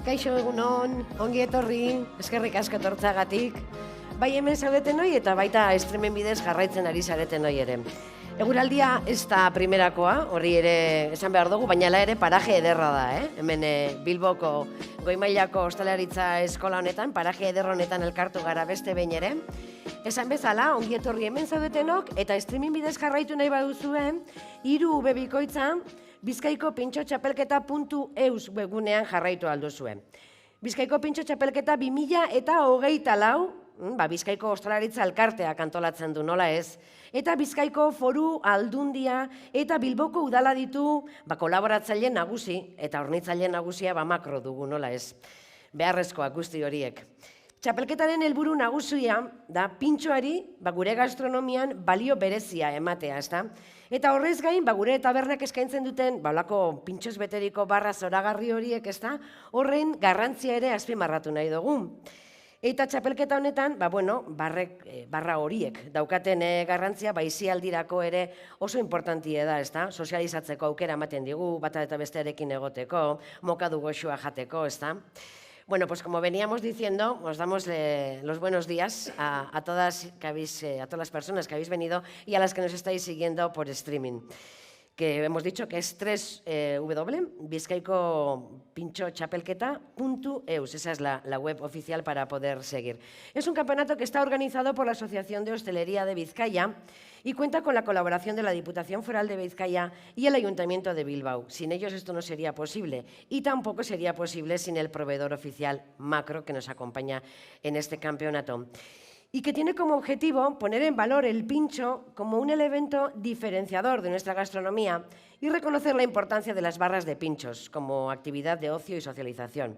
Kaixo egunon, ongi etorri, eskerrik asko etortzeagatik. Bai hemen zaudeten hoi eta baita streamen bidez jarraitzen ari zareten hoi ere. Eguraldia ez da primerakoa, horri ere esan behar dugu, baina ere paraje ederra da, Hemen Bilboko Goi-mailako Ostalaritza Eskola honetan, paraje eder honetan elkartu gara beste behin ere. Esan bezala, ongi etorri hemen zaudetenok eta streaming bidez jarraitu nahi baduzuen, 3 bikoitza Bizkaiko pintxotxapelketa.eus webgunean jarraitu alduzuen. Bizkaiko pintxotxapelketa 2024, Bizkaiko Ostalaritza Elkarteak antolatzen du, nola ez? Eta Bizkaiko Foru Aldundia eta Bilboko Udala ditu kolaboratzaile nagusi eta hornitzaile nagusia makro dugu, nola ez? Beharrezkoak guzti horiek. Txapelketaren helburu nagusia da pintxoari gure gastronomian balio berezia ematea, ezta? Eta horrez gain, gure tabernak eskaintzen duten balako pintxoz beteriko barra zoragarri horiek, ezta? Horren garrantzia ere azpimarratu nahi dugu. Eta txapelketa honetan, barra horiek daukaten garrantzia, baizialdirako ere oso importantie da, ezta? Sozializatzeko aukera ematen digu, bata eta bestearekin egoteko, mokadu goxua jateko, ezta? Bueno, pues como veníamos diciendo, os damos los buenos días a todas las personas que habéis venido y a las que nos estáis siguiendo por streaming. Que hemos dicho que es 3W, bizkaikopintxotxapelketa.eus, esa es la web oficial para poder seguir. Es un campeonato que está organizado por la Asociación de Hostelería de Vizcaya y cuenta con la colaboración de la Diputación Foral de Vizcaya y el Ayuntamiento de Bilbao. Sin ellos esto no sería posible y tampoco sería posible sin el proveedor oficial Macro que nos acompaña en este campeonato. Y que tiene como objetivo poner en valor el pincho como un elemento diferenciador de nuestra gastronomía y reconocer la importancia de las barras de pinchos como actividad de ocio y socialización,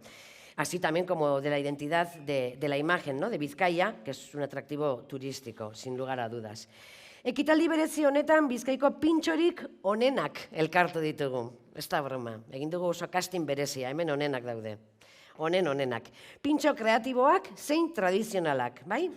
así también como de la identidad de la imagen, ¿no?, de Vizcaya, que es un atractivo turístico, sin lugar a dudas. Ekitaldi berezi honetan Bizkaiko pintxorik onenak elkartu ditugu. Ez da broma, egin dugu oso casting berezia, hemen onenak daude. Onenak. Pintxo kreatiboak zein tradizionalak, bai?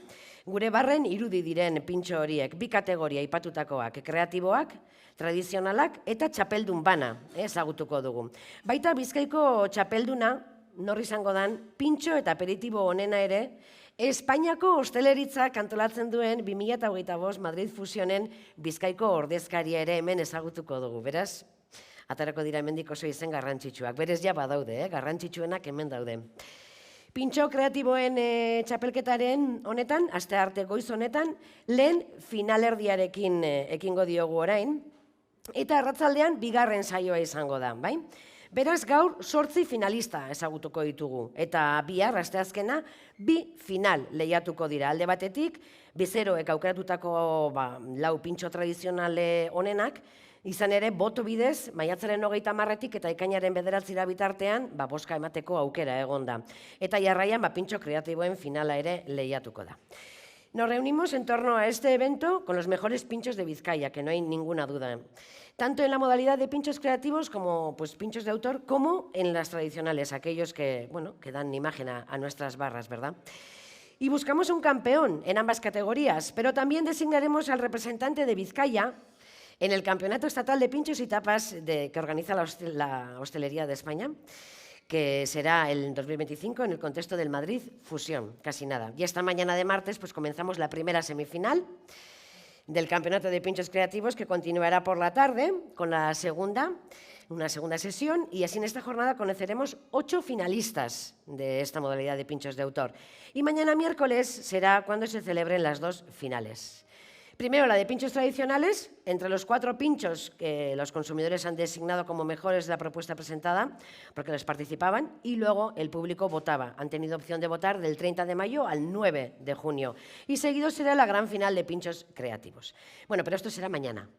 Gure barren irudi diren pintxo horiek, 2 kategoria aipatutakoak, kreatiboak, tradizionalak eta txapeldun bana, ezagutuko dugu. Baita Bizkaiko txapelduna, nor izango dan, pintxo eta aperitibo onena ere, Espainiako Osteleritzak antolatzen duen 2025 Madrid Fusionen Bizkaiko ordezkaria ere hemen ezagutuko dugu, beraz? Atarako dira hemendik oso izen garrantzitsuak. Berez ja badaude, garrantzitsuenak hemen daude. Pintxo kreatiboen txapelketaren honetan, astearte goiz honetan, lehen finalerdiarekin ekingo diogu orain, eta arratzaldean 2. saioa izango da, bai? Beraz, gaur 8 finalista ezagutuko ditugu, eta bihar, asteazkena, 2 final lehiatuko dira. Alde batetik, bezeroek aukeratutako 4 pintxo tradizionale honenak, izan ere, boto bidez, maiatzaren 30-tik eta ekainaren 9 bitartean, boska emateko aukera egonda. Eta jarraian, pintxo kreatiboen finala ere lehiatuko da. Nos reunimos en torno a este evento con los mejores pinchos de Vizcaya, que no hay ninguna duda. Tanto en la modalidad de pinchos creativos como pinchos de autor, como en las tradicionales, aquellos que dan imagen a nuestras barras, ¿verdad? Y buscamos un campeón en ambas categorías, pero también designaremos al representante de Vizcaya en el Campeonato Estatal de Pinchos y Tapas que organiza la Hostelería de España, que será el 2025 en el contexto del Madrid Fusión, casi nada. Y esta mañana de martes comenzamos la primera semifinal del Campeonato de Pinchos Creativos, que continuará por la tarde con una segunda sesión, y así en esta jornada conoceremos 8 finalistas de esta modalidad de pinchos de autor. Y mañana miércoles será cuando se celebren las 2 finales. Primero la de pinchos tradicionales, entre los 4 pinchos que los consumidores han designado como mejores de la propuesta presentada, porque los participaban, y luego el público votaba. Han tenido opción de votar del 30 de mayo al 9 de junio. Y seguido será la gran final de pinchos creativos. Bueno, pero esto será mañana.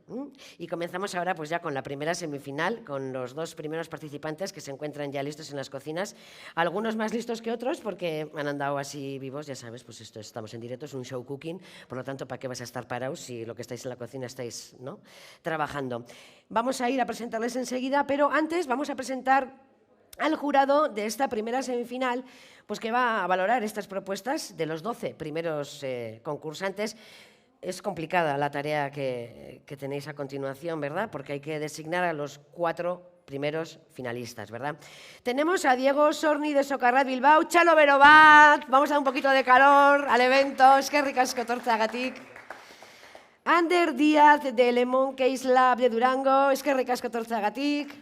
Y comenzamos ahora ya con la primera semifinal, con los 2 primeros participantes que se encuentran ya listos en las cocinas. Algunos más listos que otros porque han andado así vivos, ya sabes, pues esto estamos en directo, es un show cooking, por lo tanto, ¿para qué vas a estar parados si lo que estáis en la cocina estáis, ¿no?, trabajando? Vamos a ir a presentarles enseguida, pero antes vamos a presentar al jurado de esta primera semifinal, pues que va a valorar estas propuestas de los 12 primeros concursantes. Es complicada la tarea que tenéis a continuación, ¿verdad? Porque hay que designar a los 4 primeros finalistas, ¿verdad? Tenemos a Diego Sorni de Socarrat Bilbao, Txalo Berobat, vamos a dar un poquito de calor al evento, eskerrik asko tortzagatik. Ander Díaz de Lemon Case Lab de Durango, eskerrik asko tortzagatik.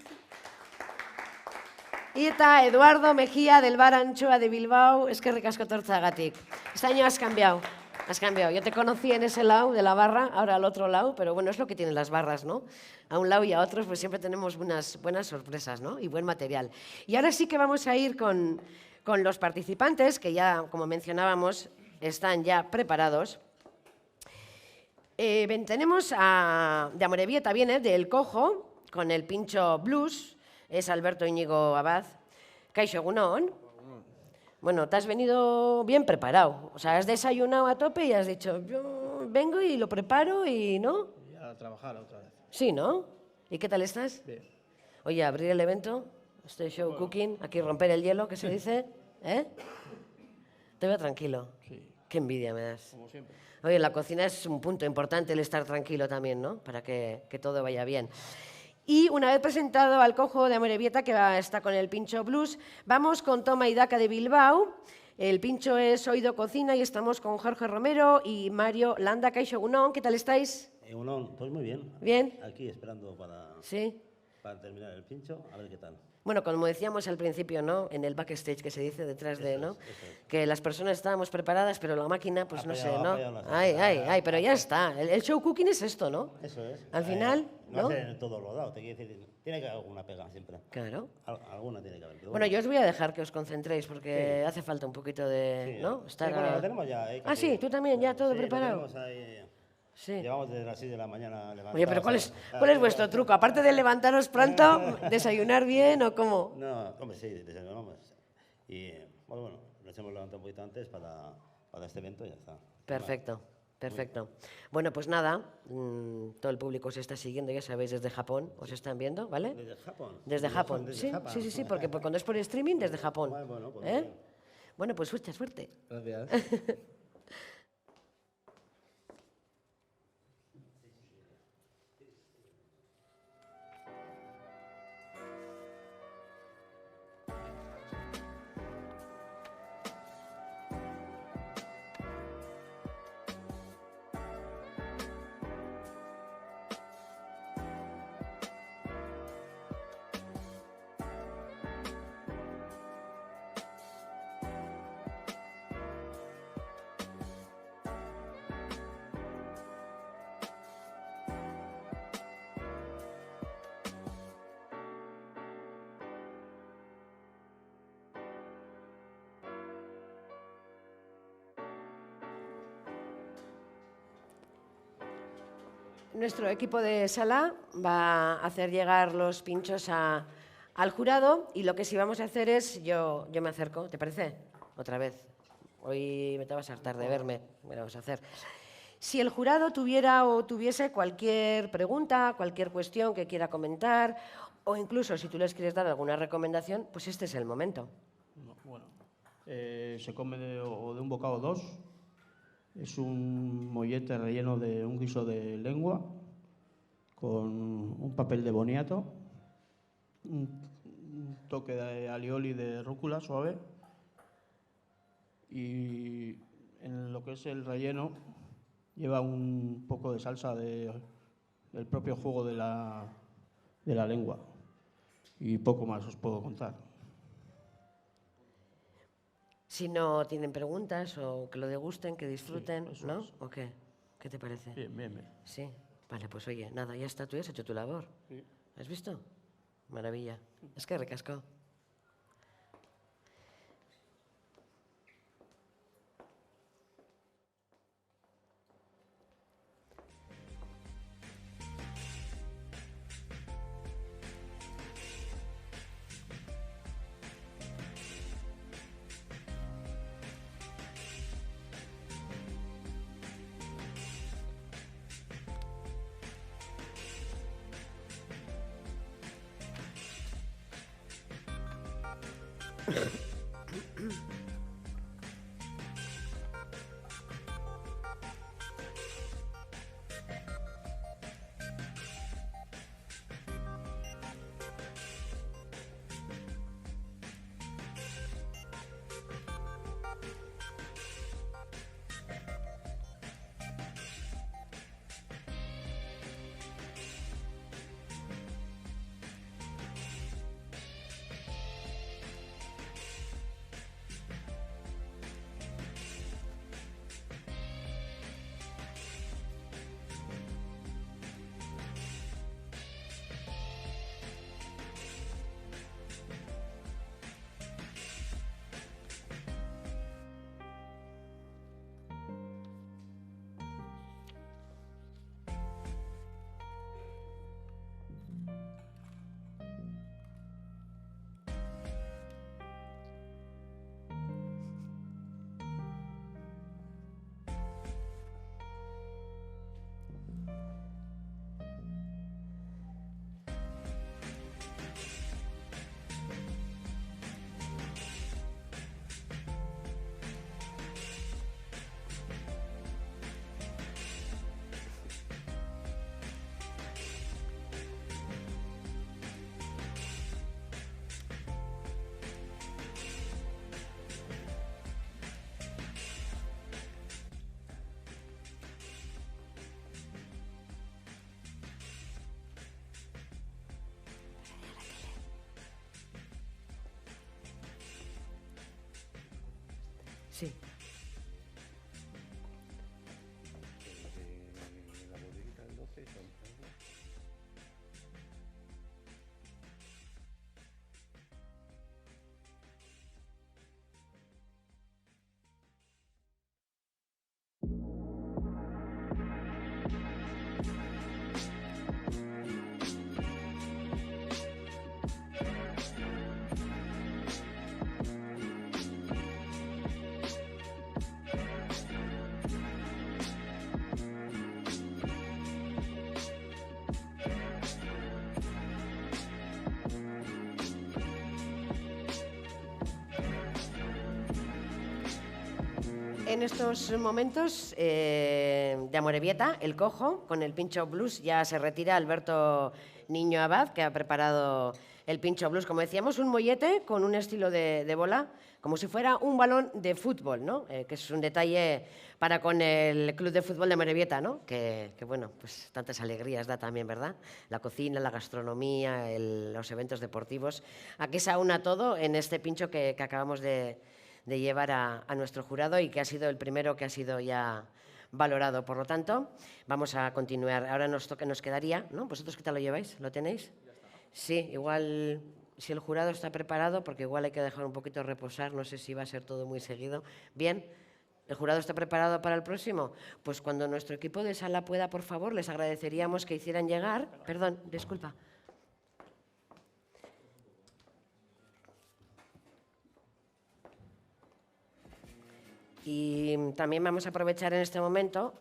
Y está Eduardo Mejía del Bar Anchoa de Bilbao, eskerrik asko tortzagatik. Este año has cambiado. Has cambiado. Yo te conocí en ese lado de la barra, ahora al otro lado, pero bueno, es lo que tienen las barras, ¿no? A un lado y a otros, pues siempre tenemos buenas sorpresas, ¿no? Y buen material. Y ahora sí que vamos a ir con los participantes, que ya, como mencionábamos, están ya preparados. Tenemos de Amorebieta, viene del Cojo, con el pincho blues, es Alberto Íñigo Abad. Kaixo, egunon. Bueno, te has venido bien preparado. O sea, has desayunado a tope y has dicho, yo vengo y lo preparo y, ¿no? Y a trabajar otra vez. Sí, ¿no? ¿Y qué tal estás? Bien. Oye, abrir el evento, este show cooking, aquí romper el hielo, ¿qué se dice? ¿Eh? Te veo tranquilo. Sí. Qué envidia me das. Como siempre. Oye, la cocina es un punto importante el estar tranquilo también, ¿no? Para que todo vaya bien. Y una vez presentado al Cojo de Amorebieta, que está con el pincho blues, vamos con Toma y Daca de Bilbao. El pincho es Oído Cocina y estamos con Jorge Romero y Mario Landa. Kaixo, egunon, ¿qué tal estáis? Egunon, pues muy bien. ¿Bien? Aquí esperando Sí. para terminar el pincho, a ver qué tal. Bueno, como decíamos al principio, ¿no? En el backstage que se dice detrás de, ¿no? Eso es. Que las personas estábamos preparadas, pero la máquina, pues no sé, fallado, ¿no? ha fallado las Ay, pero ya está. El show cooking es esto, ¿no? Eso es. Al final, no ¿no? hacer todo rodado, te quiero decir, tiene que haber alguna pega siempre. Claro. Alguna tiene que haber. Pero Bueno, yo os voy a dejar que os concentréis porque Sí. hace falta un poquito de, sí, ¿no? sí, bueno, lo tenemos ya. Ah, sí, tú también, ya todo Sí, preparado. Lo tenemos ahí. Sí. Llevamos desde las 6 de la mañana levantados. Oye, pero ¿cuál es vuestro truco? Aparte de levantaros pronto, desayunar bien o cómo. No, hombre, sí, desayunamos. Y bueno, nos hemos levantado un poquito antes para este evento y ya está. Perfecto, perfecto. Bueno, pues nada, todo el público os está siguiendo, ya sabéis, desde Japón os están viendo, ¿vale? ¿Desde Japón? Desde Japón, Desde sí, Japón. sí, porque cuando es por streaming, desde Japón. Bueno, pues ¿Eh? bien. Bueno, pues suerte, suerte. Gracias. Nuestro equipo de sala va a hacer llegar los pinchos al jurado y lo que sí vamos a hacer es, yo me acerco, ¿te parece? Otra vez. Hoy me te vas a hartar de verme, me lo vamos a hacer. Si el jurado tuviera o tuviese cualquier pregunta, cualquier cuestión que quiera comentar, o incluso si tú les quieres dar alguna recomendación, pues este es el momento. No, bueno, se come de un bocado o dos. Es un mollete relleno de un guiso de lengua con un papel de boniato, un toque de alioli de rúcula suave y en lo que es el relleno lleva un poco de salsa del propio jugo de la lengua y poco más os puedo contar. Si no tienen preguntas o que lo degusten, que disfruten, Sí, eso ¿no? es. ¿O qué? ¿Qué te parece? Bien, bien, bien. Sí. Vale, pues oye, nada, ya está, tú ya has hecho tu labor. Sí. ¿Has visto? Maravilla. Es que recasco. Sí. La bodeguita del 12 son... En estos momentos de Amorebieta, el cojo, con el pincho blues, ya se retira Alberto Niño Abad, que ha preparado el pincho blues, como decíamos, un mollete con un estilo de bola, como si fuera un balón de fútbol, ¿no? Que es un detalle para con el Club de Fútbol de Amorebieta, ¿no? Que bueno, pues tantas alegrías da también, ¿verdad? La cocina, la gastronomía, los eventos deportivos. Aquí se aúna todo en este pincho que acabamos de llevar a nuestro jurado y que ha sido el primero que ha sido ya valorado. Por lo tanto, vamos a continuar. Ahora nos quedaría, ¿no? ¿Vosotros qué tal lo lleváis? ¿Lo tenéis? Sí, igual si el jurado está preparado, porque igual hay que dejar un poquito reposar, no sé si va a ser todo muy seguido. Bien, ¿el jurado está preparado para el próximo? Pues cuando nuestro equipo de sala pueda, por favor, les agradeceríamos que hicieran llegar... Perdón, disculpa. Y también vamos a aprovechar en este momento,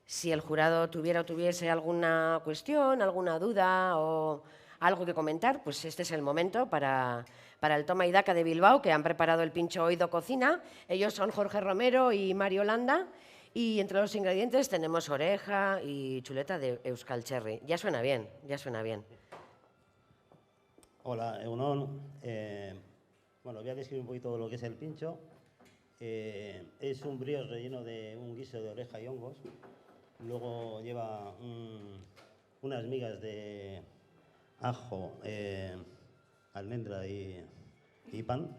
si el jurado tuviera o tuviese alguna cuestión, alguna duda o algo que comentar, pues este es el momento para el Toma y Daca de Bilbao, que han preparado el pincho Oído Cocina. Ellos son Jorge Romero y Mario Landa. Y entre los ingredientes tenemos oreja y chuleta de Euskal Cherry. Ya suena bien, ya suena bien. Hola, Egunon. Bueno, voy a describir un poquito lo que es el pincho. Es un brioche relleno de un guiso de oreja y hongos. Luego lleva unas migas de ajo, almendra y pan.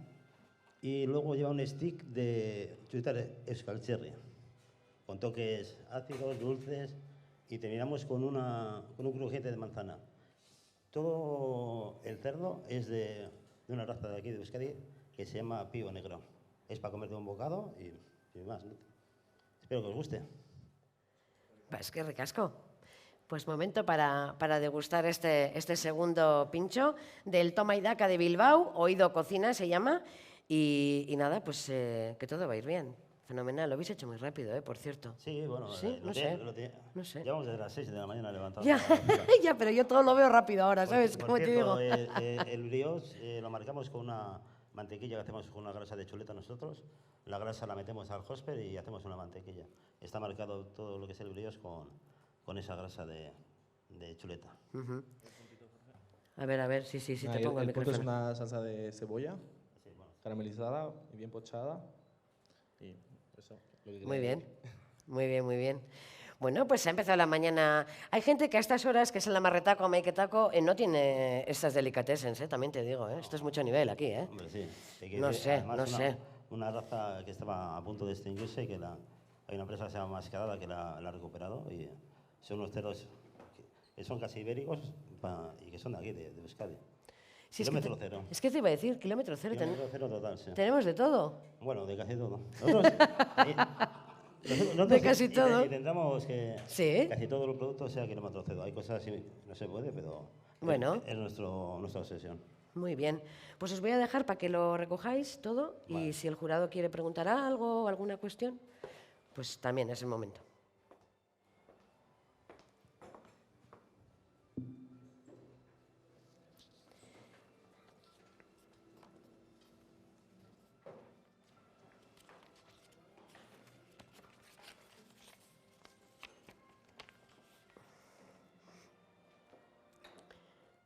Y luego lleva un stick de chuleta de Euskal Cherry, con toques ácidos, dulces, y terminamos con un crujiente de manzana. Todo el cerdo es de una raza de aquí de Euskadi que se llama Pivo Negro. Es para comer de un bocado y más. Espero que os guste. Es que ricasco. Pues momento para degustar este segundo pincho del Toma y Daca de Bilbao, Oído Cocina se llama, y nada, pues que todo va a ir bien. Fenomenal, lo habéis hecho muy rápido, por cierto. Sí, bueno, ¿Sí? No sé. Llevamos desde las 6 de la mañana levantados. Ya, ya, pero yo todo lo veo rápido ahora, ¿sabes? Por Como te digo. cierto, el brioche lo marcamos con una mantequilla que hacemos con una grasa de chuleta nosotros. La grasa la metemos al hosper y hacemos una mantequilla. Está marcado todo lo que es el brioche con esa grasa de chuleta. A ver, sí, te pongo el punto micrófono. es una salsa de cebolla, Sí, bueno. caramelizada y bien pochada. Y eso, lo que Muy quería bien, decir. muy bien, muy bien. Bueno, pues ha empezado la mañana. Hay gente que a estas horas, que es en la marretaco o maiketaco, no tiene estas delicatessens, también te digo, Esto es mucho nivel aquí, Hombre, sí. No sé, Además, no sé. Una raza que estaba a punto de extinguirse, hay una empresa que se llama Mascarada que la ha recuperado, y son unos cerdos que son casi ibéricos y que son de aquí, de Euskadi. Sí, Kilómetro cero. Es que te iba a decir, kilómetro cero. Kilómetro cero total, sí. Tenemos de todo. Bueno, de casi todo. Nosotros De casi todo. Intentamos que Sí. casi todos los productos sea kilómetro cero. Hay cosas que no se puede, pero Bueno. es nuestra obsesión. Muy bien. Pues os voy a dejar para que lo recojáis todo y Vale. si el jurado quiere preguntar algo o alguna cuestión, pues también es el momento.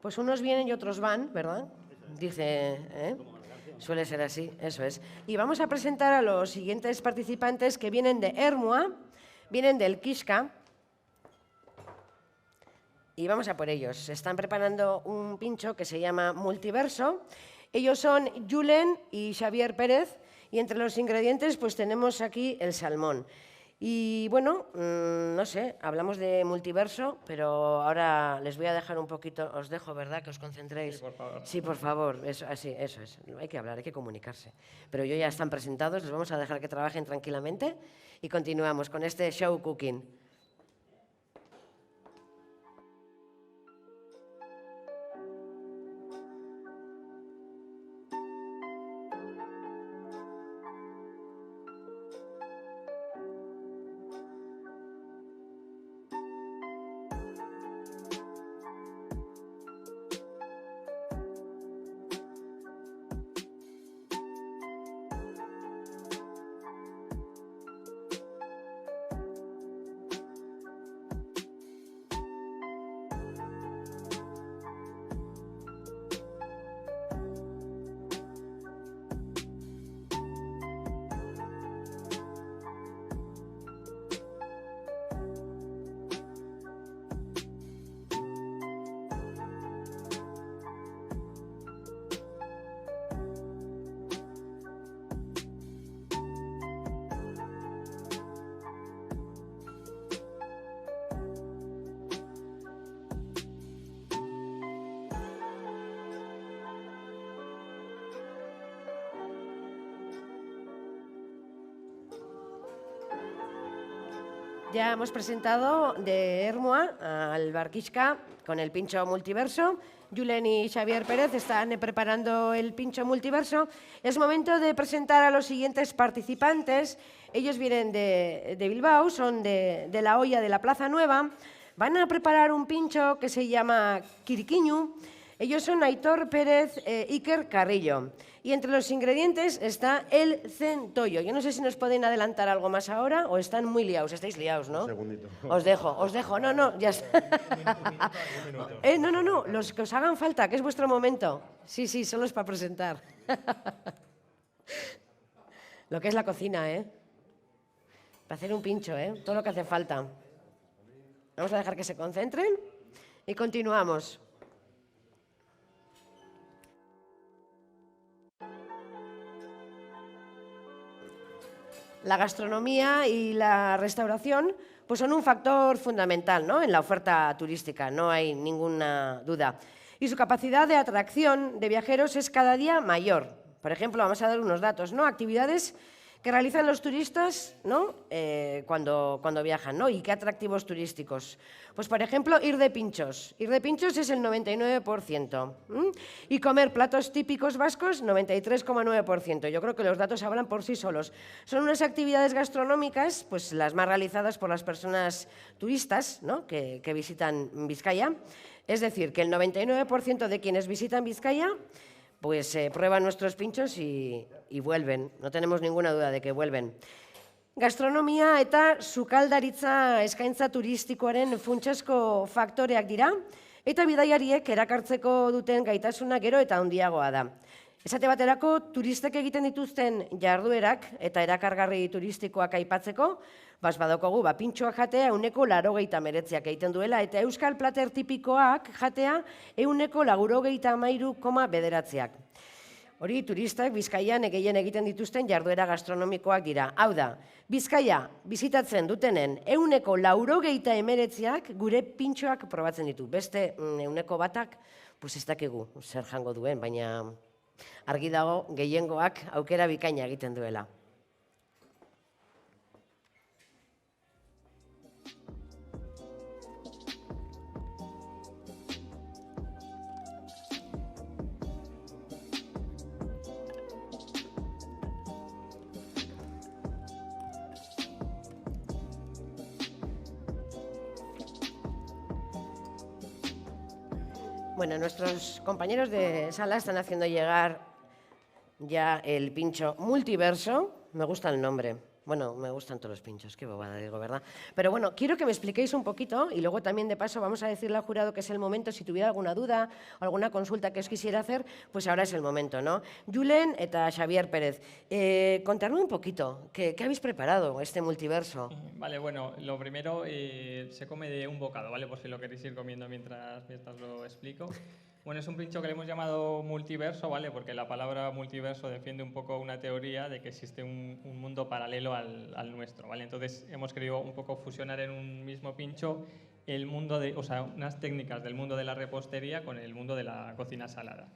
Pues unos vienen y otros van, ¿verdad? Dice, Suele ser así, eso es. Y vamos a presentar a los siguientes participantes que vienen de Ermua, vienen del Kishka, y vamos a por ellos. Se están preparando un pincho que se llama Multiverso. Ellos son Julen y Xavier Pérez, Y entre los ingredientes pues tenemos aquí el salmón. Y bueno, no sé, hablamos de multiverso, pero ahora les voy a dejar un poquito, os dejo, ¿verdad? Que os concentréis. Sí, por favor. Sí, por favor, eso, así, eso es. Hay que hablar, hay que comunicarse. Pero ya están presentados, les vamos a dejar que trabajen tranquilamente y continuamos con este show cooking. Ya hemos presentado de Ermua al Barquisca con el pincho multiverso. Julen y Xavier Pérez están preparando el pincho multiverso. Es momento de presentar a los siguientes participantes. Ellos vienen de Bilbao, son de la olla de la Plaza Nueva. Van a preparar un pincho que se llama Quiriquiñu. Ellos son Aitor Pérez e Iker Carrillo. Y entre los ingredientes está el centollo. Yo no sé si nos pueden adelantar algo más ahora o están muy liados. Estáis liados, ¿no? Un segundito. Os dejo. No, ya está. No, los que os hagan falta, que es vuestro momento. Sí, solo es para presentar. Lo que es la cocina, ¿eh? Para hacer un pincho, ¿eh? Todo lo que hace falta. Vamos a dejar que se concentren y continuamos. La gastronomía y la restauración pues son un factor fundamental, ¿no?, en la oferta turística, no hay ninguna duda. Y su capacidad de atracción de viajeros es cada día mayor. Por ejemplo, vamos a dar unos datos, ¿no? Actividades que realizan los turistas, ¿no?, cuando viajan, ¿no? ¿Y qué atractivos turísticos? Pues, por ejemplo, ir de pinchos. Ir de pinchos es el 99%. Y comer platos típicos vascos, 93,9%. Yo creo que los datos hablan por sí solos. Son unas actividades gastronómicas, pues las más realizadas por las personas turistas, ¿no?, que visitan Vizcaya. Es decir, que el 99% de quienes visitan Vizcaya pues prueban nuestros pinchos y vuelven. No tenemos ninguna duda de que vuelven. Gastronomia eta sukaldaritza eskaintza turistikoaren funtsezko faktoreak dira, eta bidaiariek erakartzeko duten gaitasuna gero eta handiagoa da. Esate baterako, turistek egiten dituzten jarduerak eta erakargarri turistikoak aipatzeko, badaukagu pintxoak jatea 189 egiten duela, eta euskal plater tipikoak jatea 193,9. Hori turistak Bizkaian gehien egiten dituzten jarduera gastronomikoak dira. Hau da, Bizkaia bizitatzen dutenen 189 gure pintxoak probatzen ditu. Beste 100 pues ez dakigu zer jango duen, baina argi dago gehiengoak aukera bikaina egiten duela. Bueno, nuestros compañeros de sala están haciendo llegar ya el pincho multiverso. Me gusta el nombre. Bueno, me gustan todos los pinchos, qué bobada digo, ¿verdad? Pero bueno, quiero que me expliquéis un poquito y luego también de paso vamos a decirle al jurado que es el momento, si tuviera alguna duda o alguna consulta que os quisiera hacer, pues ahora es el momento, ¿no? Julen eta Xavier Pérez, contadme un poquito, ¿qué habéis preparado este multiverso? Vale, bueno, lo primero se come de un bocado, ¿vale? Por si lo queréis ir comiendo mientras lo explico. Bueno, es un pincho que le hemos llamado multiverso, ¿vale? Porque la palabra multiverso defiende un poco una teoría de que existe un mundo paralelo al nuestro, ¿vale? Entonces hemos querido un poco fusionar en un mismo pincho el mundo o sea, unas técnicas del mundo de la repostería con el mundo de la cocina salada.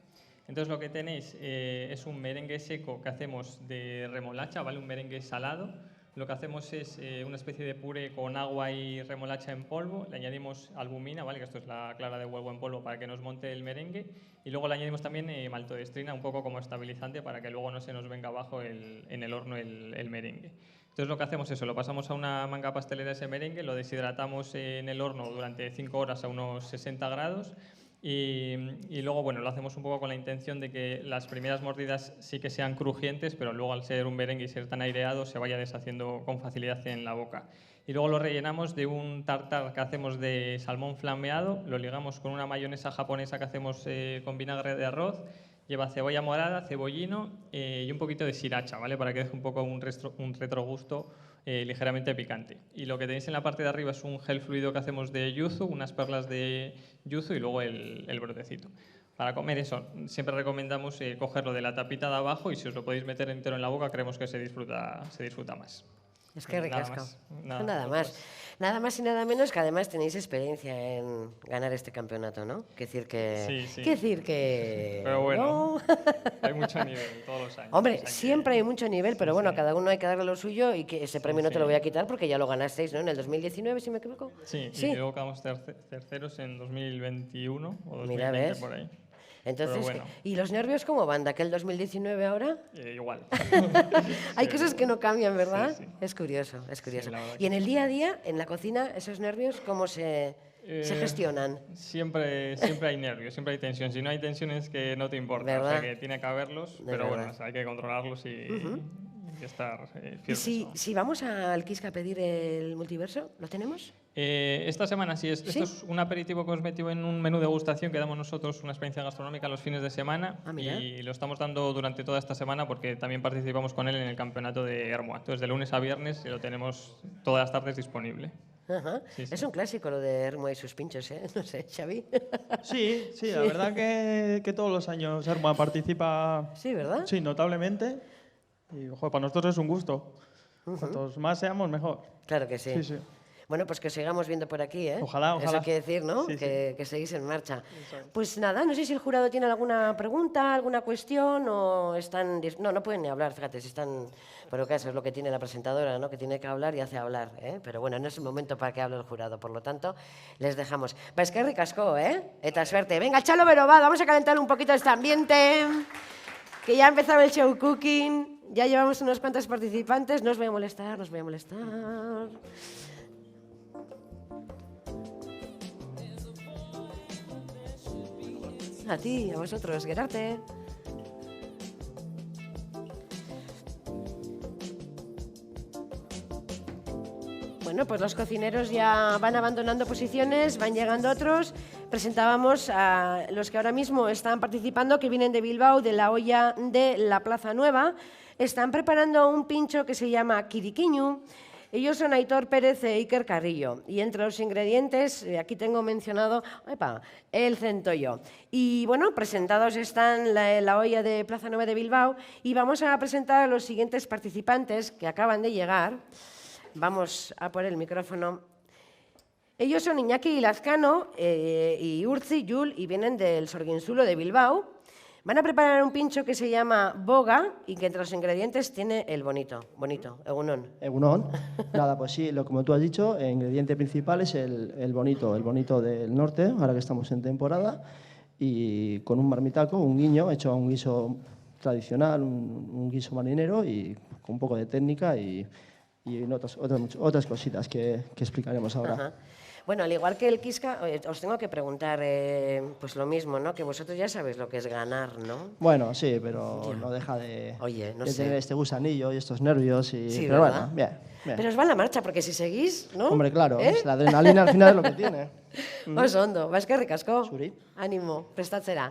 Entonces lo que tenéis es un merengue seco que hacemos de remolacha, ¿vale? Un merengue salado. Lo que hacemos es una especie de puré con agua y remolacha en polvo, le añadimos albumina, ¿vale? Que esto es la clara de huevo en polvo para que nos monte el merengue, y luego le añadimos también maltodextrina, un poco como estabilizante para que luego no se nos venga abajo en el horno el merengue. Entonces lo que hacemos es eso, lo pasamos a una manga pastelera ese merengue, lo deshidratamos en el horno durante 5 horas a unos 60 grados, y luego, bueno, lo hacemos un poco con la intención de que las primeras mordidas sí que sean crujientes, pero luego al ser un merengue y ser tan aireado se vaya deshaciendo con facilidad en la boca. Y luego lo rellenamos de un tartar que hacemos de salmón flameado, lo ligamos con una mayonesa japonesa que hacemos con vinagre de arroz, lleva cebolla morada, cebollino y un poquito de sriracha, ¿vale? Para que deje un poco un retrogusto ligeramente picante. Y lo que tenéis en la parte de arriba es un gel fluido que hacemos de yuzu, unas perlas de yuzu y luego el brotecito. Para comer eso, siempre recomendamos cogerlo de la tapita de abajo, y si os lo podéis meter entero en la boca, creemos que se disfruta más. Es que ricasco. Nada más. Nada más y nada menos que además tenéis experiencia en ganar este campeonato, ¿no? Que decir que... Sí. Que decir que... Pero bueno, ¿no? hay mucho nivel todos los años. Hombre, o sea que- siempre hay mucho nivel, pero bueno, sí. cada uno hay que darle lo suyo, y que ese premio no te sí. lo voy a quitar porque ya lo ganasteis, ¿no? En el 2019, si me equivoco. Sí, y luego quedamos terceros en 2021 o 2020, Mira, ¿ves? por ahí. Entonces, Pero bueno. ¿y los nervios cómo van de aquel 2019 ahora? Igual. Hay cosas que no cambian, ¿verdad? Sí. Es curioso, es curioso. la verdad Y en el día a día, en la cocina, esos nervios, ¿cómo se gestionan? Siempre hay nervios, siempre hay tensión. Si no hay tensión es que no te importa, ¿Verdad? o sea que tiene que haberlos, De pero verdad. bueno, o sea, hay que controlarlos y estar Y firmes. si vamos al Quisca a pedir el multiverso, ¿lo tenemos? Esta semana sí, ¿Sí? esto es un aperitivo que os metió en un menú de degustación que damos nosotros, una experiencia gastronómica los fines de semana, Ah, mira. y lo estamos dando durante toda esta semana porque también participamos con él en el campeonato de Hermoa. Entonces, de lunes a viernes lo tenemos todas las tardes disponible. Ajá. Sí. Es un clásico lo de Hermo y sus pinchos, ¿eh? No sé, Xavi. Sí, la verdad que todos los años Hermoa participa, Sí, ¿verdad? sí, notablemente. Y ojo, para nosotros es un gusto. Cuantos más seamos, mejor. Claro que sí. Sí. Bueno, pues que sigamos viendo por aquí, ¿eh? Ojalá. Eso quiere decir, ¿no? Sí, que seguís en marcha. Eso es. Pues nada, no sé si el jurado tiene alguna pregunta, alguna cuestión, o están... No pueden ni hablar, fíjate, si están... Pero que eso es lo que tiene la presentadora, ¿no? Que tiene que hablar y hace hablar, ¿eh? Pero bueno, no es el momento para que hable el jurado, por lo tanto, les dejamos. Pues que ricasco, ¿eh? Eta suerte. Venga, Chalo Berobad, vamos a calentar un poquito este ambiente, que ya ha empezado el show cooking. Ya llevamos unos cuantos participantes, no os voy a molestar, A ti, a vosotros, Gerarte. Bueno, pues los cocineros ya van abandonando posiciones, van llegando otros. Presentábamos a los que ahora mismo están participando, que vienen de Bilbao, de la olla de la Plaza Nueva. Están preparando un pincho que se llama Kirikiñu. Ellos son Aitor Pérez e Iker Carrillo. Y entre los ingredientes, aquí tengo mencionado el centollo. Y bueno, presentados están la olla de Plaza Nueva de Bilbao. Y vamos a presentar a los siguientes participantes que acaban de llegar. Vamos a por el micrófono. Ellos son Iñaki Lascano y Urtzi Yul, y vienen del Sorguinzulo de Bilbao. Van a preparar un pincho que se llama boga y que entre los ingredientes tiene el bonito, egunon. Egunon. Nada, pues sí, como tú has dicho, el ingrediente principal es el bonito del norte, ahora que estamos en temporada, y con un marmitaco, un guiño, hecho a un guiso tradicional, un guiso marinero, y con un poco de técnica y otras cositas que explicaremos ahora. Ajá. Bueno, al igual que el Quisca, os tengo que preguntar pues lo mismo, ¿no? Que vosotros ya sabéis lo que es ganar, ¿no? Bueno, sí, pero no deja de, Oye, no de sé. tener este gusanillo y estos nervios. Sí, pero ¿verdad? bueno, bien. Pero os va la marcha, porque si seguís, ¿no? Hombre, claro, ¿Eh? la adrenalina al final es lo que tiene. Oso ondo, baskerrik asko. Zuri. Ánimo, prestatzera.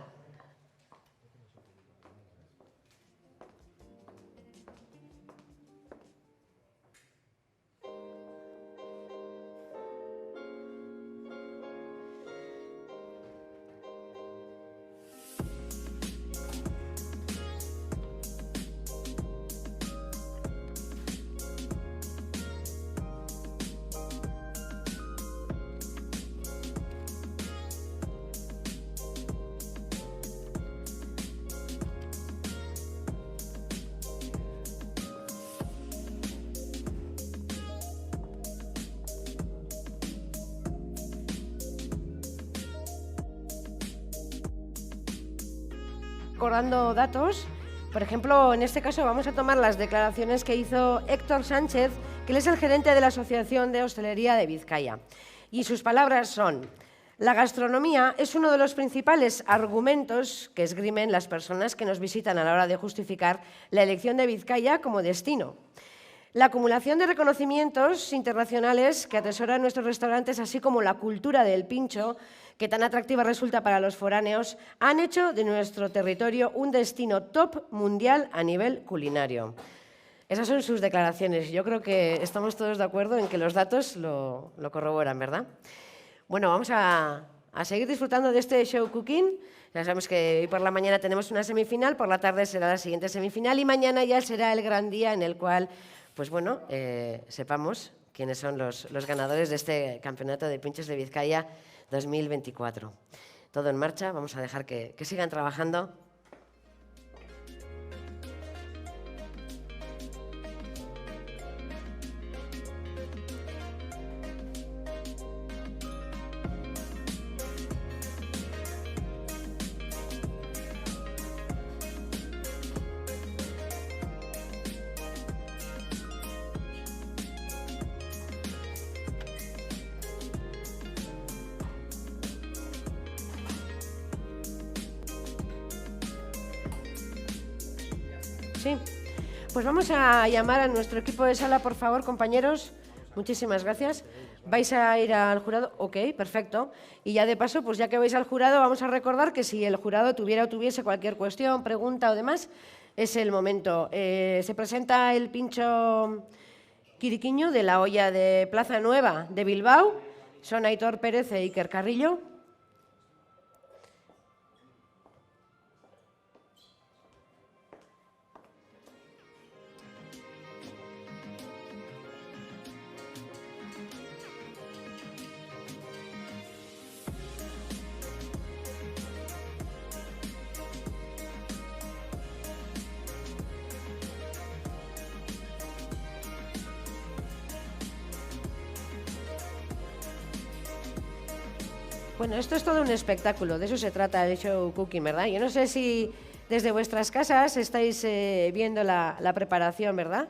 recordando datos. Por ejemplo, en este caso vamos a tomar las declaraciones que hizo Héctor Sánchez, que él es el gerente de la Asociación de Hostelería de Vizcaya. Y sus palabras son: la gastronomía es uno de los principales argumentos que esgrimen las personas que nos visitan a la hora de justificar la elección de Vizcaya como destino. La acumulación de reconocimientos internacionales que atesoran nuestros restaurantes, así como la cultura del pincho, que tan atractiva resulta para los foráneos, han hecho de nuestro territorio un destino top mundial a nivel culinario. Esas son sus declaraciones. Yo creo que estamos todos de acuerdo en que los datos lo corroboran, ¿verdad? Bueno, vamos a seguir disfrutando de este show cooking. Ya sabemos que hoy por la mañana tenemos una semifinal, por la tarde será la siguiente semifinal y mañana ya será el gran día en el cual, pues bueno, sepamos quiénes son los ganadores de este Campeonato de Pinchos de Vizcaya 2024. Todo en marcha, vamos a dejar que sigan trabajando. Sí, pues vamos a llamar a nuestro equipo de sala, por favor, compañeros. Muchísimas gracias. ¿Vais a ir al jurado? Ok, perfecto. Y ya de paso, pues ya que vais al jurado, vamos a recordar que si el jurado tuviera o tuviese cualquier cuestión, pregunta o demás, es el momento. Se presenta el pincho quiriquiño de la olla de Plaza Nueva de Bilbao. Son Aitor Pérez e Iker Carrillo. Bueno, esto es todo un espectáculo, de eso se trata el show cooking, ¿verdad? Yo no sé si desde vuestras casas estáis viendo la preparación, ¿verdad?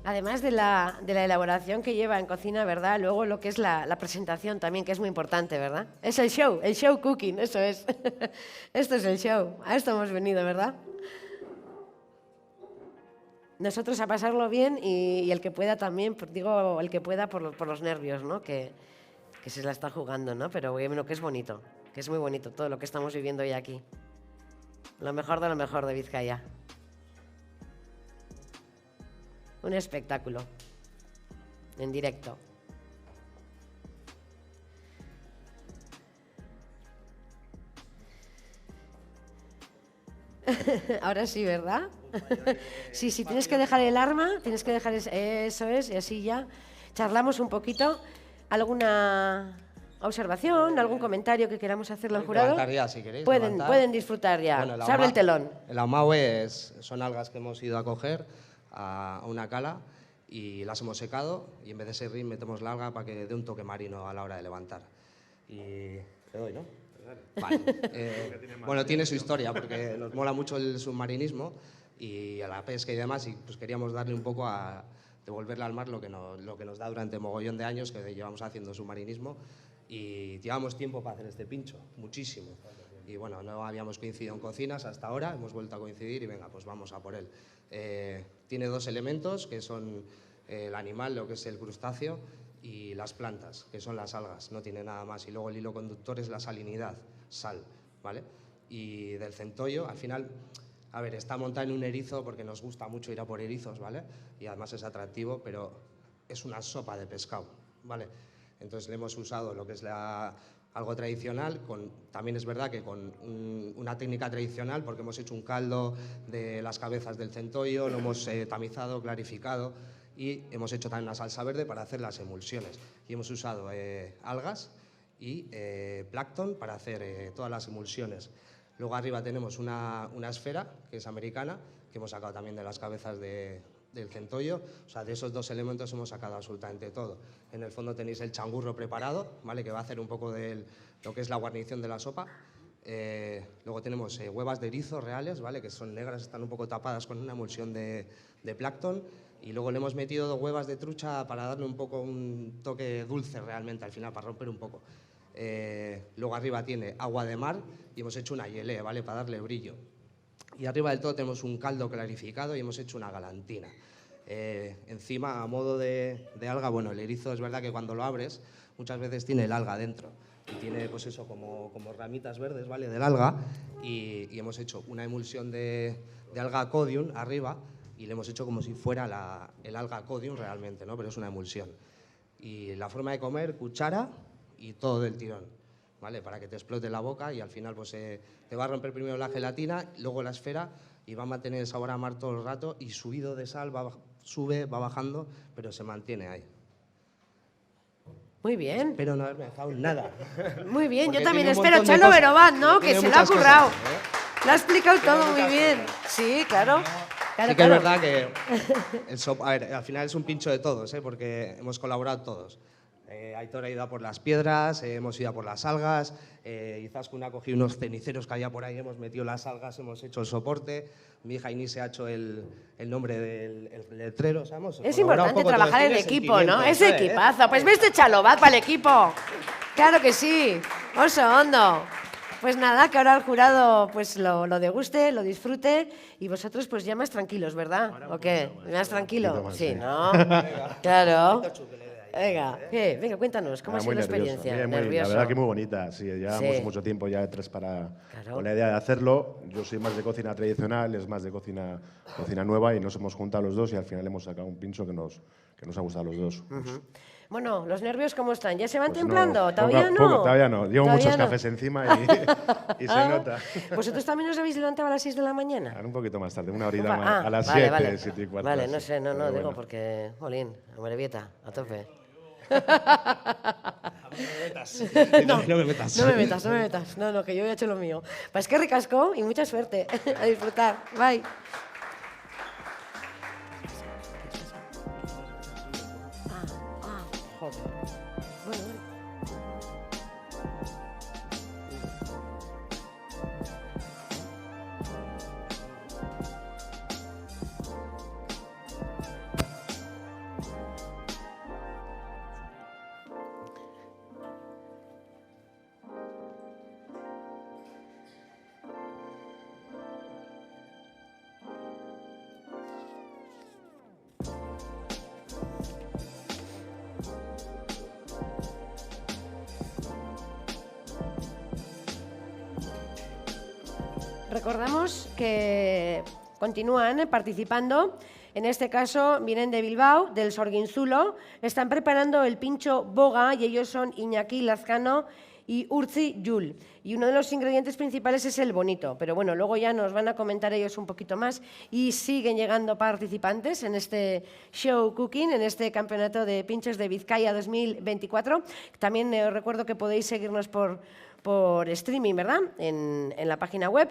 Además de la elaboración que lleva en cocina, ¿verdad? Luego lo que es la presentación también, que es muy importante, ¿verdad? Es el show cooking, eso es. Esto es el show, a esto hemos venido, ¿verdad? Nosotros a pasarlo bien y el que pueda también, digo el que pueda por los nervios, ¿no? Que se la está jugando, ¿no? Pero bueno, que es bonito, que es muy bonito todo lo que estamos viviendo hoy aquí. Lo mejor de Vizcaya. Un espectáculo, en directo. Ahora sí, ¿verdad? Sí, tienes que dejar el arma, tienes que dejar eso es, y así ya charlamos un poquito. ¿Alguna observación, algún comentario que queramos hacerle al jurado? Ya, si queréis, pueden disfrutar ya. Bueno, Se abre el telón. El ahumahue son algas que hemos ido a coger a una cala y las hemos secado y en vez de servir metemos la alga para que dé un toque marino a la hora de levantar. Y te doy, ¿no? Vale. Bueno, tiene su historia porque nos mola mucho el submarinismo y a la pesca y demás, y pues queríamos darle un poco a devolverle al mar lo que nos da durante mogollón de años que llevamos haciendo submarinismo, y llevamos tiempo para hacer este pincho, muchísimo. Y bueno, no habíamos coincidido en cocinas hasta ahora, hemos vuelto a coincidir y venga, pues vamos a por él. Tiene dos elementos que son el animal, lo que es el crustáceo, y las plantas, que son las algas, no tiene nada más. Y luego el hilo conductor es la salinidad, sal, ¿vale? Y del centollo, al final, a ver, está montado en un erizo porque nos gusta mucho ir a por erizos, ¿vale? Y además es atractivo, pero es una sopa de pescado, ¿vale? Entonces le hemos usado lo que es algo tradicional, también es verdad que con una técnica tradicional, porque hemos hecho un caldo de las cabezas del centollo, lo hemos tamizado, clarificado, y hemos hecho también una salsa verde para hacer las emulsiones. Y hemos usado algas y plancton para hacer todas las emulsiones. Luego arriba tenemos una esfera, que es americana, que hemos sacado también de las cabezas del centollo. O sea, de esos dos elementos hemos sacado absolutamente todo. En el fondo tenéis el changurro preparado, ¿vale? Que va a hacer un poco de lo que es la guarnición de la sopa. Luego tenemos huevas de erizo reales, ¿vale? Que son negras, están un poco tapadas con una emulsión de plancton. Y luego le hemos metido 2 huevas de trucha para darle un poco un toque dulce realmente al final, para romper un poco. Luego arriba tiene agua de mar y hemos hecho una yelé, ¿vale? Para darle brillo. Y arriba del todo tenemos un caldo clarificado y hemos hecho una galantina. Encima, a modo de alga, bueno, el erizo es verdad que cuando lo abres muchas veces tiene el alga dentro y tiene pues eso como ramitas verdes, ¿vale? Del alga y hemos hecho una emulsión de alga codium arriba y le hemos hecho como si fuera el alga codium realmente, ¿no? Pero es una emulsión. Y la forma de comer, cuchara y todo del tirón, ¿vale? Para que te explote la boca y al final pues te va a romper primero la gelatina, luego la esfera y va a mantener el sabor a mar todo el rato y subido de sal, sube, va bajando, pero se mantiene ahí. Muy bien. Espero no haberme dejado nada. Muy bien, Porque yo también tiene un espero. montón de Chalo cosas. Verobad, ¿no? Que Tiene se lo ha muchas currado. cosas, Lo ha explicado todo muy muchas bien. Sí, claro. Claro, Sí que es claro. verdad que a ver, al final es un pincho de todos, porque hemos colaborado todos. Aitor ha ido a por las piedras, hemos ido a por las algas, Izaskun ha cogido unos ceniceros que había por ahí, hemos metido las algas, hemos hecho el soporte, mi hija Inés ha hecho el nombre del letrero. O sea, Es importante trabajar en equipo, ¿no? Es ¿sabes? equipazo. Pues veste Chalobat para el equipo. Claro que sí. Oso hondo. Pues nada, que ahora el jurado pues lo deguste, lo disfrute y vosotros pues ya más tranquilos, ¿verdad? ¿O qué? ¿Más tranquilo? Sí, ¿no? Claro. Venga, venga, cuéntanos, ¿cómo ha sido la experiencia? La verdad que muy bonita, sí, llevamos mucho tiempo ya detrás con la idea de hacerlo. Yo soy más de cocina tradicional, es más de cocina nueva y nos hemos juntado los dos y al final hemos sacado un pincho que nos ha gustado a los dos. Bueno, ¿los nervios cómo están? ¿Ya se van Pues templando? no, ¿Todavía no? Todavía no. Llevo ¿Todavía muchos no? cafés encima y se nota. ¿Vosotros también os habéis levantado a las 6 de la mañana? Un poquito más tarde, una horita más, a las 7, vale. 7 y cuarto. Vale, no así. sé, no, Pero digo bueno. porque, jolín, Amorebieta, a tope. No me metas. No me metas. No, que yo he hecho lo mío. Pues que ricasco y mucha suerte. A disfrutar. Bye. Joder. Bueno. Recordamos que continúan participando. En este caso vienen de Bilbao, del Sorguinzulo. Están preparando el pincho boga y ellos son Iñaki Lazcano y Urtzi Yul. Y uno de los ingredientes principales es el bonito. Pero bueno, luego ya nos van a comentar ellos un poquito más. Y siguen llegando participantes en este show cooking, en este campeonato de pinchos de Vizcaya 2024. También os recuerdo que podéis seguirnos por streaming, ¿verdad? En la página web.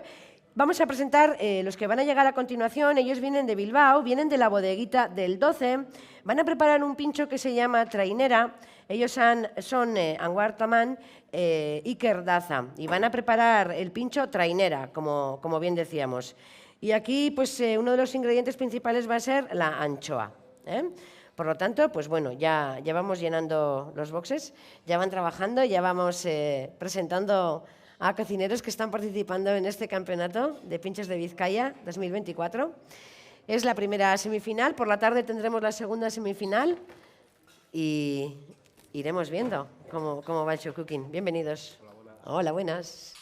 Vamos a presentar los que van a llegar a continuación. Ellos vienen de Bilbao, vienen de la bodeguita del 12. Van a preparar un pincho que se llama trainera. Ellos son Anwar Taman, Iker Daza. Y van a preparar el pincho trainera, como bien decíamos. Y aquí pues, uno de los ingredientes principales va a ser la anchoa. Por lo tanto, pues bueno, ya vamos llenando los boxes, ya van trabajando, ya vamos presentando a cocineros que están participando en este campeonato de pinchos de Vizcaya 2024. Es la primera semifinal, por la tarde tendremos la segunda semifinal y iremos viendo cómo va el show cooking. Bienvenidos. Hola, buenas.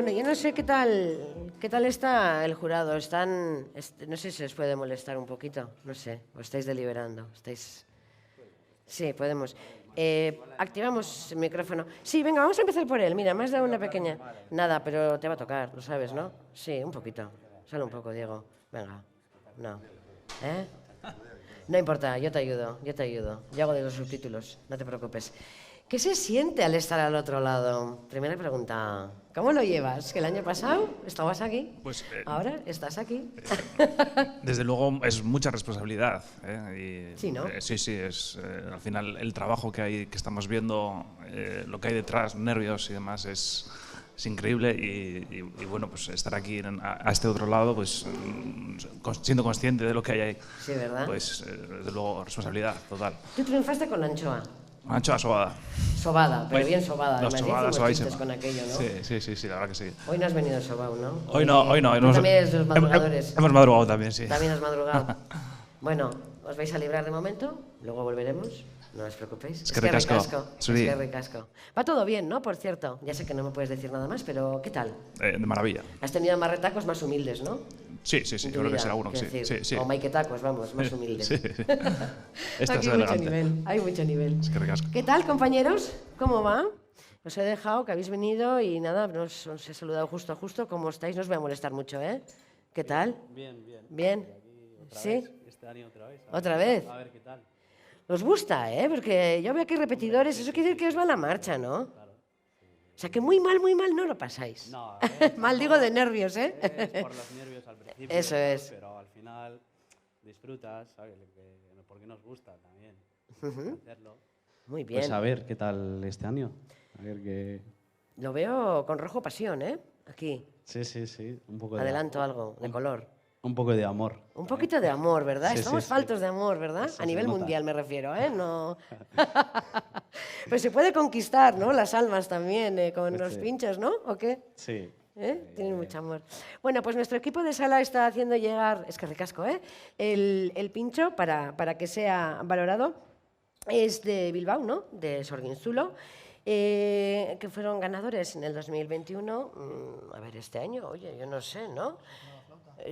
Bueno, yo no sé qué tal está el jurado. No sé si os puede molestar un poquito, no sé, o estáis deliberando. Sí, podemos. Activamos el micrófono. Sí, venga, vamos a empezar por él. Mira, me has dado una pequeña... Nada, pero te va a tocar, lo sabes, ¿no? Sí, un poquito. Solo un poco, Diego. Venga. No. ¿Eh? No importa, yo te ayudo. Yo hago de los subtítulos, no te preocupes. ¿Qué se siente al estar al otro lado? Primera pregunta. ¿Cómo lo llevas? ¿Que el año pasado estabas aquí? Pues, ahora estás aquí. Desde luego es mucha responsabilidad. Sí, ¿no? Sí, es al final el trabajo que estamos viendo, lo que hay detrás, nervios y demás, es increíble y bueno, pues estar aquí a este otro lado, pues siendo consciente de lo que hay ahí. Sí, ¿verdad? Pues desde luego responsabilidad total. Tú triunfaste con la anchoa. Anchoa sobada. Sobada, pero bien sobada. No, sobada, sobadísima. Con aquello, ¿no? Sí, la verdad que sí. Hoy no has venido sobao, ¿no? Hoy no. Tú también eres de los madrugadores. Hemos madrugado también, sí. También has madrugado. Bueno, os vais a librar de momento, luego volveremos. No os preocupéis. Es que ricasco. Va todo bien, ¿no? Por cierto, ya sé que no me puedes decir nada más, pero ¿qué tal? De maravilla. Has tenido más retacos más humildes, ¿no? Sí, creo que será uno. Sí. O maiquetacos, vamos, más humildes. Sí. Aquí hay mucho nivel. Es que ricasco. ¿Qué tal, compañeros? ¿Cómo va? Os he dejado que habéis venido y nada, os he saludado justo. ¿Cómo estáis? No os voy a molestar mucho, ¿eh? ¿Qué tal? Bien. ¿Sí? Este año otra vez. ¿Otra vez? A ver qué tal. Os gusta, ¿eh? Porque yo veo aquí repetidores, eso quiere decir que os va la marcha, ¿no? Claro. O sea, que muy mal no lo pasáis. No, mal digo de nervios, ¿eh? Es por los nervios al principio. Eso es. Pero al final disfrutas, ¿sabes? Porque nos gusta también hacerlo. Muy bien. Pues a ver qué tal este año. A ver qué... Lo veo con rojo pasión, ¿eh? Aquí. Sí. Un poco Adelanto algo de color. Un poco de amor. Un poquito de amor, ¿verdad? Sí, Estamos faltos de amor, ¿verdad? Eso a nivel se nota. mundial me refiero, ¿eh? No. Pues se puede conquistar, ¿no? Las almas también con los pinchos, ¿no? ¿O qué? Sí. Tienen mucho amor. Bueno, pues nuestro equipo de sala está haciendo llegar, es que ricasco, ¿eh? El pincho para que sea valorado. Es de Bilbao, ¿no? De Sorginzulo. Que fueron ganadores en el 2021. A ver, este año, oye, yo no sé, ¿no?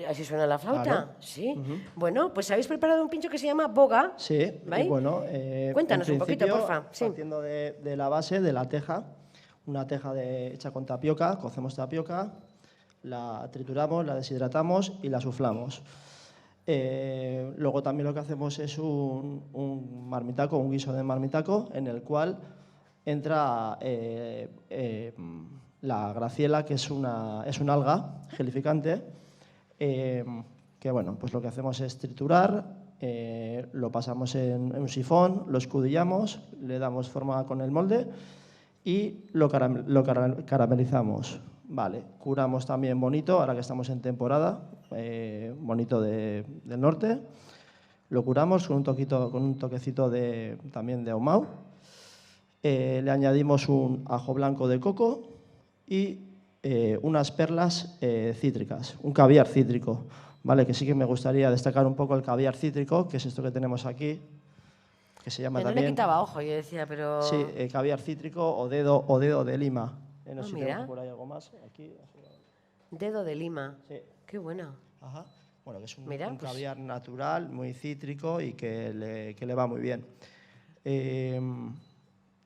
¿Así suena la flauta? Claro. Sí. Bueno, pues habéis preparado un pincho que se llama boga. Sí, ¿Vale? y bueno, cuéntanos en un poquito, principio, porfa. Sí. Partiendo de la base, de la teja, una teja hecha con tapioca, cocemos tapioca, la trituramos, la deshidratamos y la suflamos. Luego también lo que hacemos es un marmitaco, un guiso de marmitaco, en el cual entra la graciela, que es una alga gelificante, que bueno, pues lo que hacemos es triturar, lo pasamos en un sifón, lo escudillamos, le damos forma con el molde y lo caramelizamos. Vale, curamos también bonito, ahora que estamos en temporada, bonito del norte, lo curamos con un toquecito también de ahumado. Le añadimos un ajo blanco de coco y unas perlas cítricas, un caviar cítrico, ¿vale? Que sí que me gustaría destacar un poco el caviar cítrico, que es esto que tenemos aquí, que se llama también... No le quitaba ojo, yo decía, pero... Sí, caviar cítrico o dedo de lima. No sé si mira. tenemos por ahí algo más. Aquí. Dedo de lima. Sí. Qué bueno. Ajá. Bueno, que es un Mira, pues... caviar natural, muy cítrico y que le va muy bien.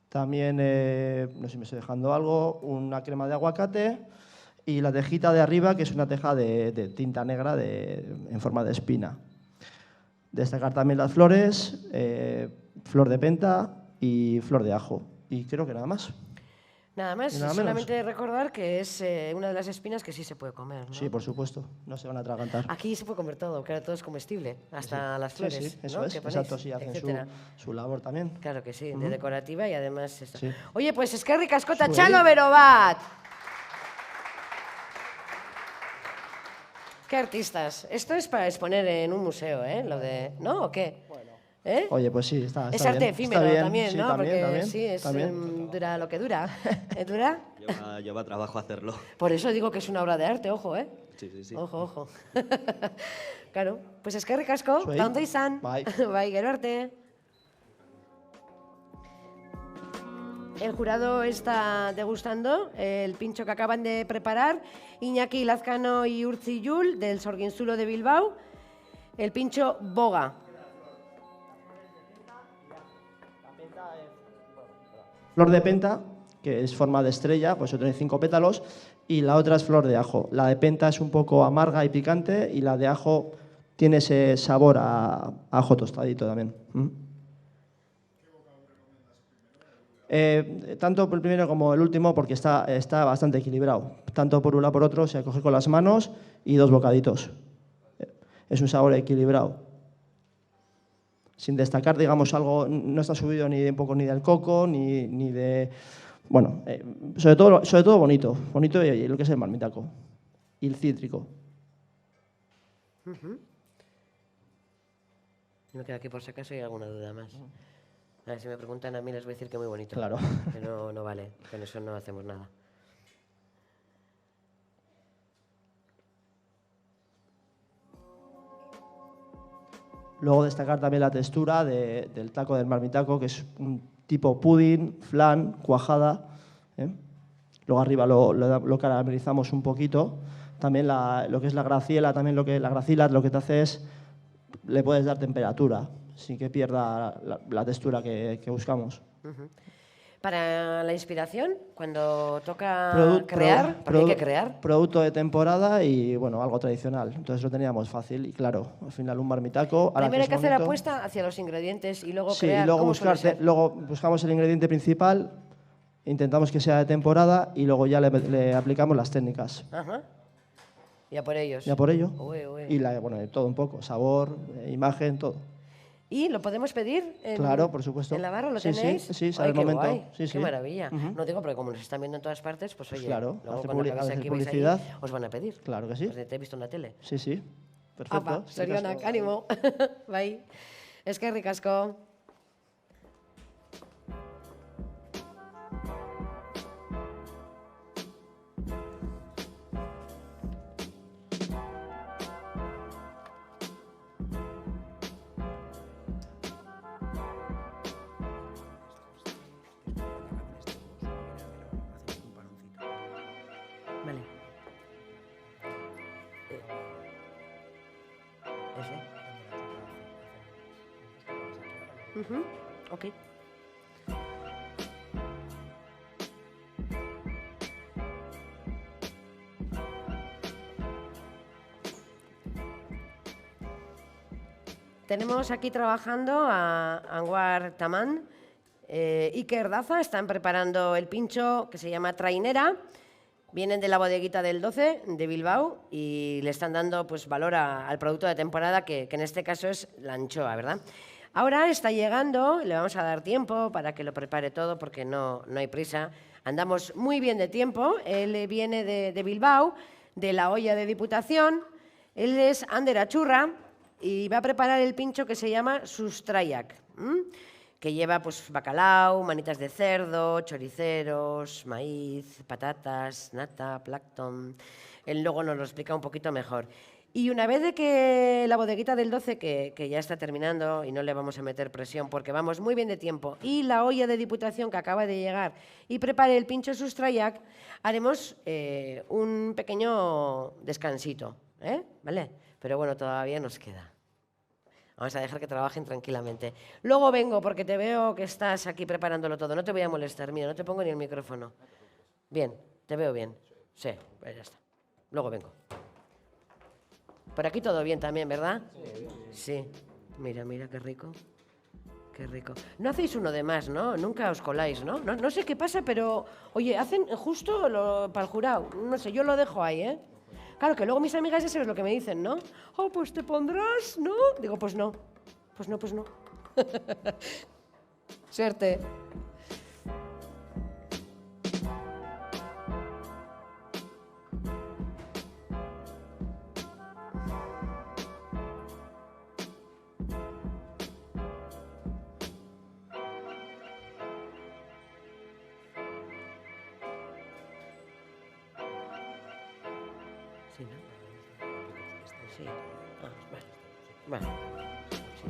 También, no sé si me estoy dejando algo, una crema de aguacate y la tejita de arriba, que es una teja de tinta negra en forma de espina. Destacar también las flores, flor de penta y flor de ajo. Y creo que nada más. Nada más, Y nada solamente menos. recordar que es una de las espinas que sí se puede comer, ¿no? Sí, por supuesto, no se van a atragantar. Aquí se puede comer todo, claro, todo es comestible, hasta las flores, Sí, eso ¿no? es, que ponéis, exacto, sí, hacen etcétera. su labor también. Claro que sí, de decorativa y además esto. Sí. Oye, pues eskerrik askota, Zuei. Txalo bero bat. ¿Qué artistas? Esto es para exponer en un museo, ¿eh? Lo de, ¿no? ¿O qué? ¿Eh? Oye, pues sí, está Es bien. arte Está efímero bien, también, sí, ¿no? también, Porque también, sí, es también. dura lo que dura. ¿Dura? Lleva trabajo hacerlo. Por eso digo que es una obra de arte, ojo, ¿eh? Sí. Ojo, ojo. Claro, pues eskerrik asko, Zuei. da ondo izan. Bai. Bai, gero arte. el jurado está degustando el pincho que acaban de preparar Iñaki Lazcano y Urtzi Yul del Sorginzulo de Bilbao, el pincho Boga. Flor de penta, que es forma de estrella, pues eso tiene 5 pétalos, y la otra es flor de ajo. La de penta es un poco amarga y picante, y la de ajo tiene ese sabor a ajo tostadito también. Tanto el primero como el último, porque está bastante equilibrado. Tanto por un lado por otro, se coge con las manos y 2 bocaditos. Es un sabor equilibrado. Sin destacar, digamos, algo, no está subido ni un poco ni del coco, ni de... Bueno, sobre todo bonito y lo que es el marmitaco y el cítrico. Me quedo aquí por si acaso hay alguna duda más. A ver, si me preguntan a mí les voy a decir que muy bonito. Claro. Que no vale, con eso no hacemos nada. Luego destacar también la textura del taco del marmitaco, que es un tipo pudding, flan, cuajada. Luego arriba lo caramelizamos un poquito. También lo que es la graciela, la gracila lo que te hace es, le puedes dar temperatura, sin que pierda la textura que buscamos. Para la inspiración, cuando toca crear, porque hay que crear. Producto de temporada y bueno, algo tradicional. Entonces lo teníamos fácil y claro, al final un marmitaco. Primero hay que hacer apuesta hacia los ingredientes y luego sí, crear. Y luego buscamos el ingrediente principal, intentamos que sea de temporada y luego ya le aplicamos las técnicas. Ajá. Y a por ellos. Y a por ello. Ué. Y bueno, todo un poco, sabor, imagen, todo. ¿Y lo podemos pedir? Claro, por supuesto. ¿En la barra lo Sí, tenéis? Sí, sale el momento. Guay. Sí, qué maravilla. No digo porque como nos están viendo en todas partes, pues oye, claro, luego cuando acabéis aquí publicidad. Ahí, os van a pedir. Claro que sí. Pues te he visto en la tele. Sí. Perfecto. Apa, zorionak, ánimo. Bai. Eskerrik asko. Vale. ¿Ese? Ok. Tenemos aquí trabajando a Anwar Taman, Iker Daza, están preparando el pincho que se llama trainera. Vienen de la bodeguita del 12 de Bilbao y le están dando pues, valor al producto de temporada que en este caso es la anchoa, ¿verdad? Ahora está llegando, le vamos a dar tiempo para que lo prepare todo porque no hay prisa. Andamos muy bien de tiempo. Él viene de Bilbao, de la olla de Diputación. Él es Ander Achurra y va a preparar el pincho que se llama Sustraiak, que lleva pues, bacalao, manitas de cerdo, choriceros, maíz, patatas, nata, plancton. Él luego nos lo explica un poquito mejor. Y una vez de que la bodeguita del 12, que ya está terminando y no le vamos a meter presión porque vamos muy bien de tiempo, y la olla de Diputación que acaba de llegar y prepare el pincho Sustraiak, haremos un pequeño descansito, ¿vale? Pero bueno, todavía nos queda. Vamos a dejar que trabajen tranquilamente. Luego vengo porque te veo que estás aquí preparándolo todo. No te voy a molestar, mira, no te pongo ni el micrófono. Bien, te veo bien. Sí, pues ya está. Luego vengo. Por aquí todo bien también, ¿verdad? Sí. Mira, qué rico. Qué rico. No hacéis uno de más, ¿no? Nunca os coláis, ¿no? No sé qué pasa, pero... Oye, hacen justo para el jurado. No sé, yo lo dejo ahí, ¿eh? Claro, que luego mis amigas ya sabes lo que me dicen, ¿no? Oh, pues te pondrás, ¿no? Digo, pues no. Pues no. Suerte. Sí, ¿no? Sí. Ah, vale. Sí.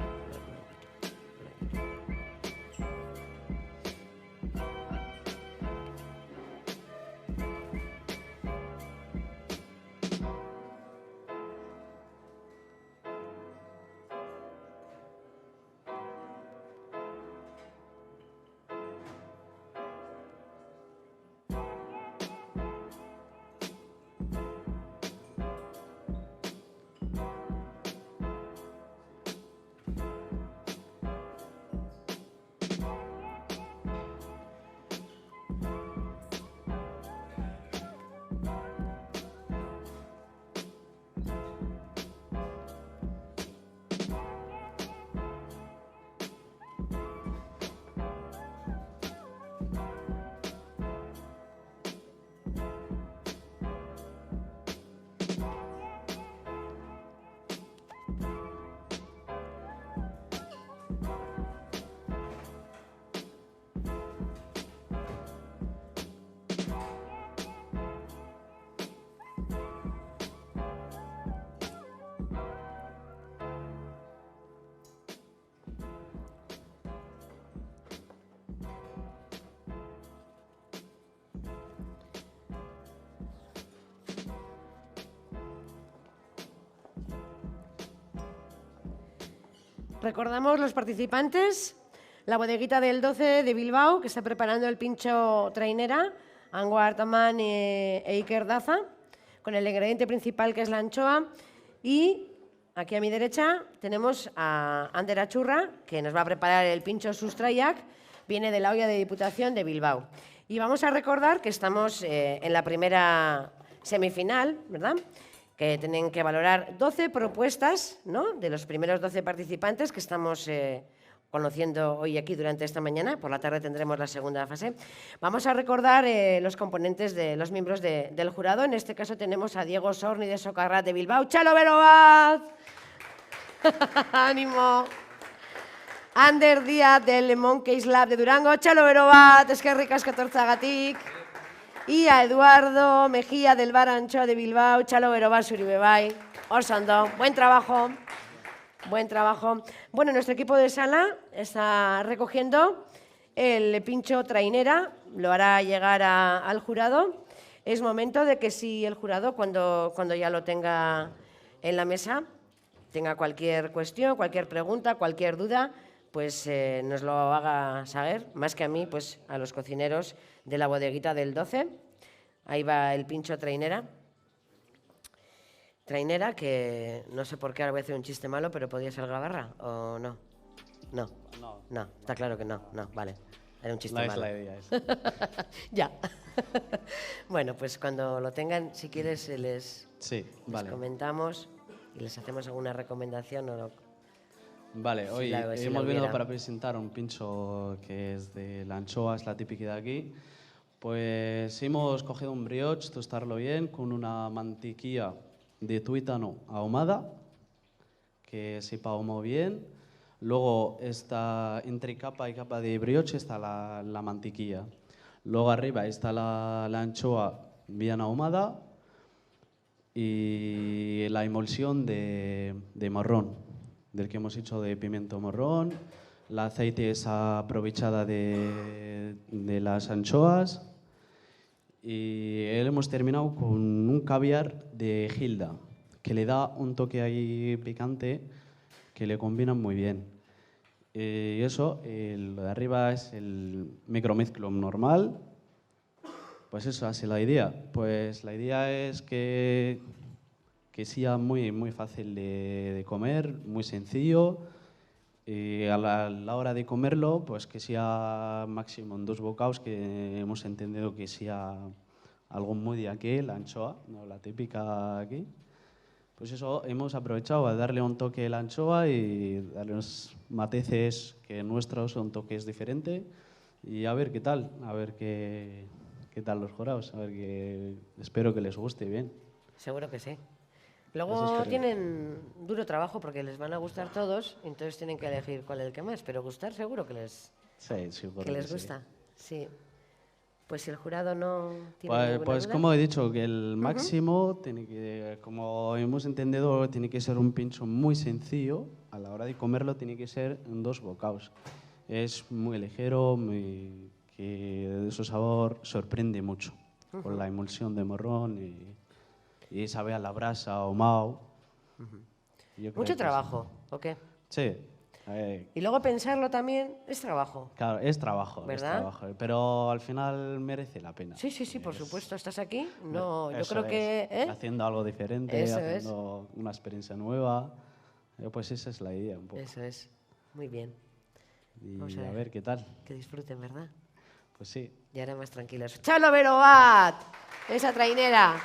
recordamos los participantes. La bodeguita del 12 de Bilbao, que está preparando el pincho trainera, Anwar Taman e Iker Daza, con el ingrediente principal que es la anchoa. Y aquí a mi derecha tenemos a Ander Achurra, que nos va a preparar el pincho Sustraiak, viene de la olla de Diputación de Bilbao. Y vamos a recordar que estamos en la primera semifinal, ¿verdad?, que tienen que valorar 12 propuestas, ¿no?, de los primeros 12 participantes que estamos conociendo hoy aquí durante esta mañana. Por la tarde tendremos la segunda fase. Vamos a recordar los componentes de los miembros del jurado. En este caso tenemos a Diego Sorni de Socarrat de Bilbao. ¡Chalo Berobat! ¡Ánimo! Ander Díaz del Monkey Lab de Durango. ¡Chalo Berobat! Eskerrik asko etortzeagatik. Y a Eduardo Mejía del Bar Anchoa de Bilbao. ¡Chalo Berobat zuri bebai! Oso ondo. Buen trabajo. Buen trabajo. Bueno, nuestro equipo de sala está recogiendo el pincho trainera, lo hará llegar al jurado. Es momento de que si el jurado, cuando ya lo tenga en la mesa, tenga cualquier cuestión, cualquier pregunta, cualquier duda, pues nos lo haga saber, más que a mí, pues a los cocineros de la bodeguita del 12. Ahí va el pincho trainera. Trainera, que no sé por qué ahora voy a hacer un chiste malo, pero podría ser Gabarra, ¿o no? No. No, está claro que no, vale. Era un chiste malo. No es la idea esa. Ya. Bueno, pues cuando lo tengan, si quieres, les comentamos y les hacemos alguna recomendación o no. Vale, hoy hemos venido para presentar un pincho que es de la anchoa, es la típica de aquí. Pues hemos cogido un brioche, tostarlo bien, con una mantequilla de tuétano ahumada, que sepa ahumado bien. Luego está entre capa y capa de brioche está la mantequilla. Luego arriba está la anchoa bien ahumada y la emulsión de morrón, del que hemos hecho de pimiento morrón. El aceite es aprovechada de las anchoas. Y hemos terminado con un caviar de Gilda, que le da un toque ahí picante que le combina muy bien. Y eso, lo de arriba es el micromezclo normal. Pues eso, así la idea. Pues la idea es que sea muy fácil de comer, muy sencillo. Y a la hora de comerlo, pues que sea máximo en 2 bocados, que hemos entendido que sea algo muy de aquí, la anchoa, no la típica aquí. Pues eso, hemos aprovechado a darle un toque a la anchoa y darle unos matices que nuestros son toques diferentes. Y a ver qué tal, a ver qué tal los jurados, a ver espero que les guste bien. Seguro que sí. Luego tienen duro trabajo porque les van a gustar todos, entonces tienen que elegir cuál es el que más, pero gustar seguro que les gusta. Sí. Pues si el jurado no tiene ninguna duda. Como he dicho, que el máximo tiene que, como hemos entendido, tiene que ser un pincho muy sencillo. A la hora de comerlo tiene que ser en 2 bocados. Es muy ligero, que de su sabor sorprende mucho, con la emulsión de morrón y sabe a la brasa, ahumado. Mucho trabajo, ¿o qué? Sí. Y luego pensarlo también es trabajo. Claro, es trabajo, ¿verdad? Pero al final merece la pena. Sí, por supuesto. ¿Estás aquí? No, yo creo es. que... Haciendo algo diferente, haciendo una experiencia nueva. Pues esa es la idea un poco. Eso es. Muy bien. Y a ver qué tal. Que disfruten, ¿verdad? Pues sí. Y ahora más tranquilos. ¡Chalo Berobat! Esa trainera.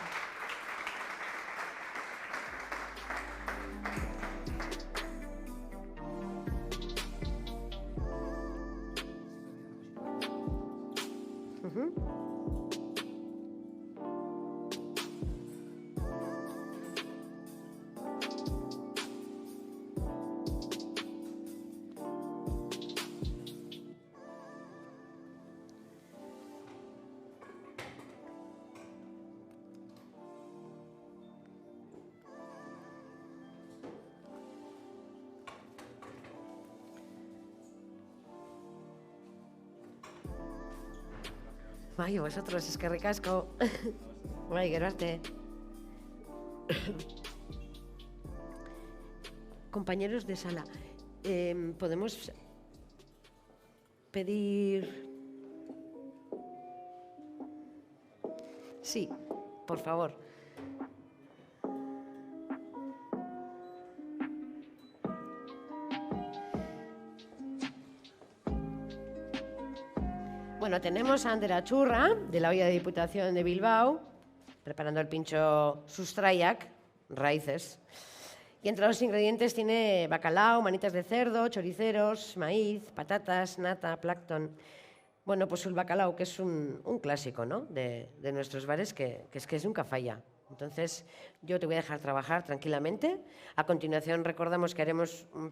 Bai, vosotros, eskerrik asko. Bai, gero arte. Compañeros de sala, Podemos pedir... Sí, por favor. Bueno, tenemos a Ander Achurra, de la Olla de Diputación de Bilbao, preparando el pincho Sustraiak, raíces. Y entre los ingredientes tiene bacalao, manitas de cerdo, choriceros, maíz, patatas, nata, plancton. Bueno, pues el bacalao, que es un clásico, ¿no?, de nuestros bares, que nunca falla. Entonces, yo te voy a dejar trabajar tranquilamente. A continuación, recordamos que haremos un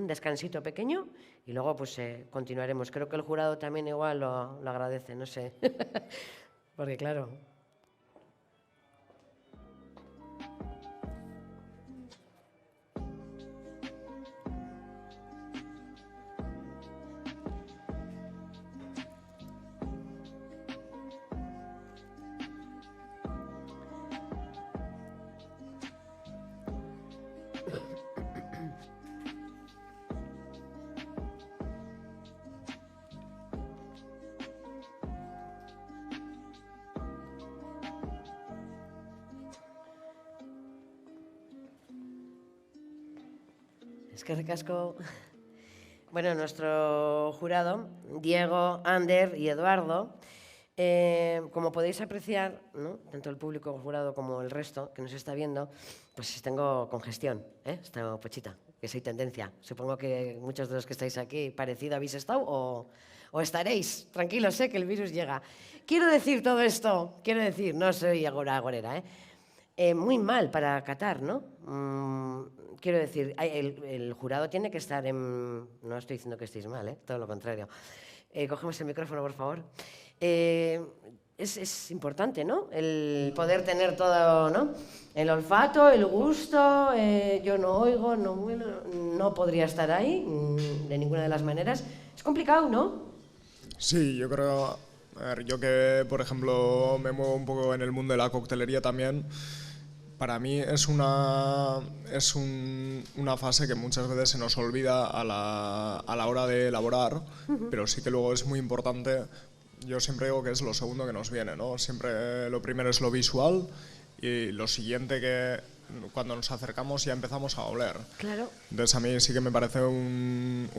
descansito pequeño y luego pues continuaremos. Creo que el jurado también igual lo agradece, no sé. Porque claro... Es que ricasco. Bueno, nuestro jurado, Diego, Ander y Eduardo, como podéis apreciar, ¿no?, tanto el público jurado como el resto que nos está viendo, pues tengo congestión, esta pochita, que soy tendencia. Supongo que muchos de los que estáis aquí parecido habéis estado o estaréis. Tranquilos, que el virus llega. Quiero decir todo esto, no soy agorera, muy mal para catar, ¿no? Quiero decir, el jurado tiene que estar en... No estoy diciendo que estéis mal, todo lo contrario. Cogemos el micrófono, por favor. Es importante, ¿no?, el poder tener todo, ¿no?, el olfato, el gusto. Yo no oigo, no podría estar ahí de ninguna de las maneras. Es complicado, ¿no? Sí, yo creo... A ver, yo que, por ejemplo, me muevo un poco en el mundo de la coctelería también, para mí es una fase que muchas veces se nos olvida a la hora de elaborar, pero sí que luego es muy importante. Yo siempre digo que es lo segundo que nos viene, ¿no? Siempre lo primero es lo visual y lo siguiente que cuando nos acercamos ya empezamos a oler. Claro. Entonces a mí sí que me parece un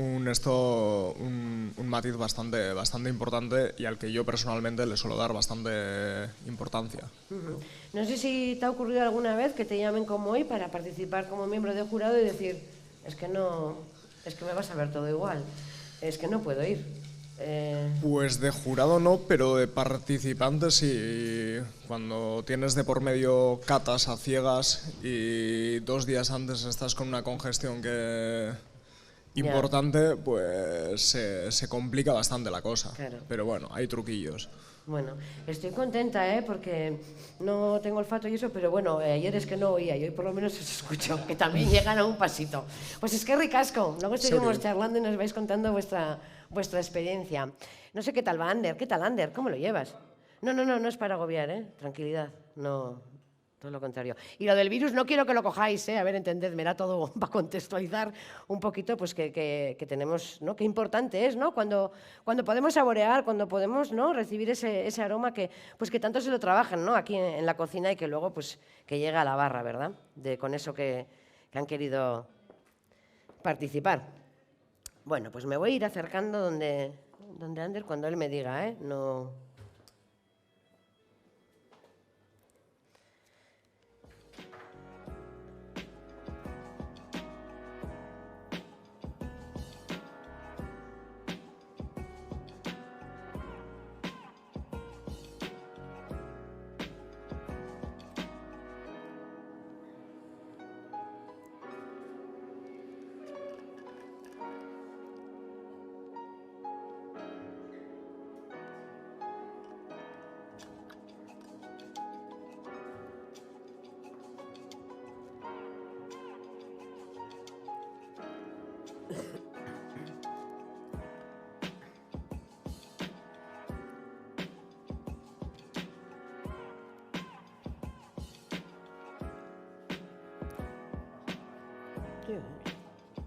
matiz bastante importante y al que yo personalmente le suelo dar bastante importancia. No sé si te ha ocurrido alguna vez que te llamen como hoy para participar como miembro del jurado y decir, es que me vas a ver todo igual, es que no puedo ir. Pues de jurado no, pero de participantes sí. Cuando tienes de por medio catas a ciegas y 2 días antes estás con una congestión importante, pues se complica bastante la cosa. Claro. Pero bueno, hay truquillos. Bueno, estoy contenta, porque no tengo olfato y eso, pero bueno, ayer es que no oía y hoy por lo menos os escucho, que también llegan a un pasito. Pues es que ricasco, luego seguimos charlando y nos vais contando vuestra experiencia. No sé qué tal va Ander, ¿cómo lo llevas? No es para agobiar, tranquilidad, no, todo lo contrario. Y lo del virus no quiero que lo cojáis, a ver, entendedme, era todo para contextualizar un poquito pues que tenemos, ¿no?, qué importante es, ¿no?, cuando podemos saborear, cuando podemos, ¿no?, recibir ese aroma que tanto se lo trabajan, ¿no?, aquí en la cocina y que luego pues que llega a la barra, ¿verdad?, con eso que han querido participar. Bueno, pues me voy a ir acercando donde Ander cuando él me diga, no...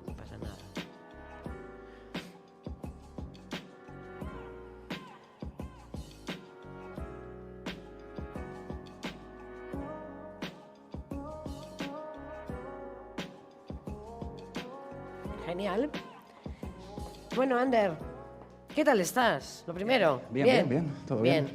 No pasa nada. Genial. Bueno, Ander, ¿qué tal estás? Lo primero. Bien, todo bien.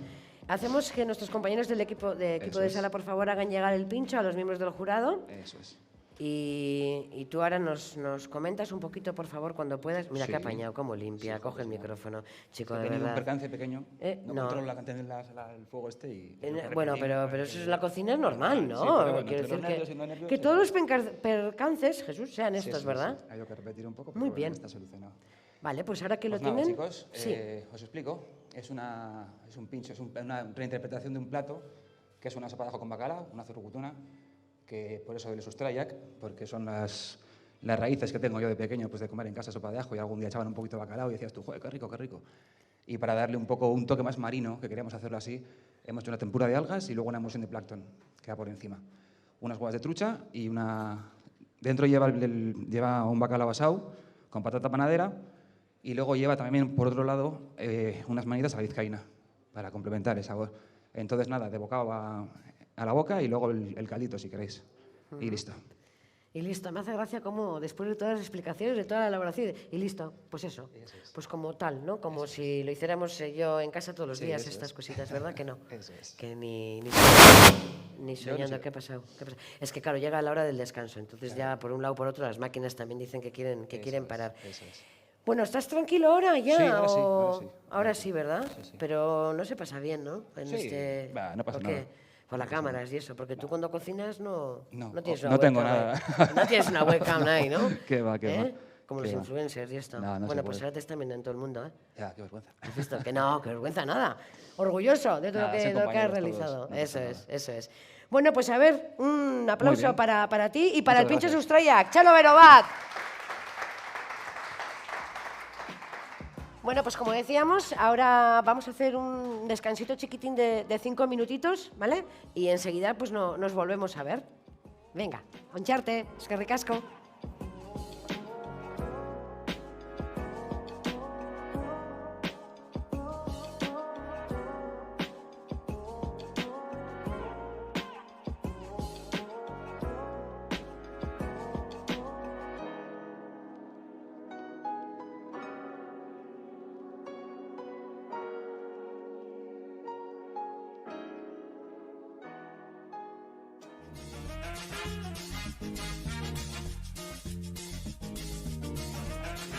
Hacemos que nuestros compañeros del equipo de sala, por favor, hagan llegar el pincho a los miembros del jurado. Eso es. Y tú ahora nos comentas un poquito, por favor, cuando puedas. Mira, Sí. qué apañado, cómo limpia. Coge el micrófono, chico, He de tenido un verdad. percance pequeño. No no. controlo la cantidad del fuego este y... Bueno, pero eso es la cocina es normal, ¿no? Sí, pero bueno, Quiero entre decir los nervios y no nervios, que todos los percances, Jesús, sean Sí, estos, sí, ¿verdad? sí. Ha habido que repetir un poco, pero Muy bueno, bien. está solucionado. Vale, pues ahora que Pues lo nada, tienen... chicos, sí. os explico. Es un pincho, es una reinterpretación de un plato que es una sopa de ajo con bacalao, una zurrucutuna, que por eso le sustrayac, porque son las raíces que tengo yo de pequeño, pues de comer en casa sopa de ajo y algún día echaban un poquito de bacalao y decías tú, joder, qué rico, qué rico. Y para darle un poco un toque más marino, que queríamos hacerlo así, hemos hecho una tempura de algas y luego una emulsión de plancton que va por encima. Unas huevas de trucha y una... Dentro lleva un bacalao asado con patata panadera y luego lleva también, por otro lado, unas manitas a la vizcaína para complementar el sabor. Entonces, nada, de bocado a la boca y luego el caldito, si queréis. Y listo. Y listo, me hace gracia como después de todas las explicaciones, de toda la elaboración, y listo, pues eso, pues como tal, ¿no? Como si lo hiciéramos yo en casa todos los días, eso estas es. cositas, ¿verdad? Que no. Eso es. Que ni Yo no soñando, sé. ¿qué ha pasado? Es que claro, llega la hora del descanso, entonces ya por un lado o por otro las máquinas también dicen que quieren parar. Eso es. Bueno, ¿estás tranquilo ahora ya? Sí, ahora sí, o- ahora sí. Ahora sí, ¿verdad? Sí, sí. Pero no se pasa bien, ¿no? Sí, no pasa ¿por qué? nada. Por las cámaras y eso, porque tú cuando cocinas no tienes una no tengo webcam nada. ahí. No tienes una webcam ahí, ¿no? Qué va, qué va. Como Qué los va. influencers y esto. No, no bueno, se pues puede. ahora te están viendo en todo el mundo, ¿eh? Ya, qué vergüenza. ¿Has visto? Que no, que vergüenza nada. Orgulloso de todo Nada, lo ser que has compañeros realizado. todos, no Eso pasa es, eso es. Bueno, pues a ver, un aplauso bien. para ti y para Muchas el pincho gracias. Sustrayac. ¡Chalo Verovat! Bueno, pues como decíamos, ahora vamos a hacer un descansito chiquitín de 5 minutitos, ¿vale? Y enseguida pues nos volvemos a ver. Venga, oncharte, es que ricasco.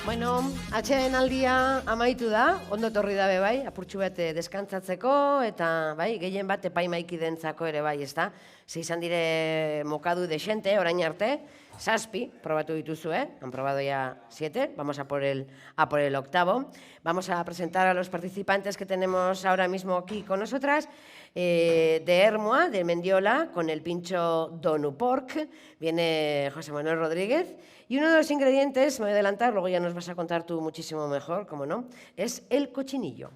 Bueno, atxeden aldia amaitu da, ondo etorri dabe bai, apurtxu bat deskantzatzeko, eta bai, gehien bat epaimaikidentzako ere bai, ezta? Ze izan dire mokadu desente, orain arte, 7 probatu dituzu, han probado ya 7, vamos a por el 8º. Vamos a presentar a los participantes que tenemos ahora mismo aquí con nosotras, de Ermua, de Mendiola, con el pincho Donu Pork, viene José Manuel Rodríguez, y uno de los ingredientes, me voy a adelantar, luego ya nos vas a contar tú muchísimo mejor, como no, es el cochinillo.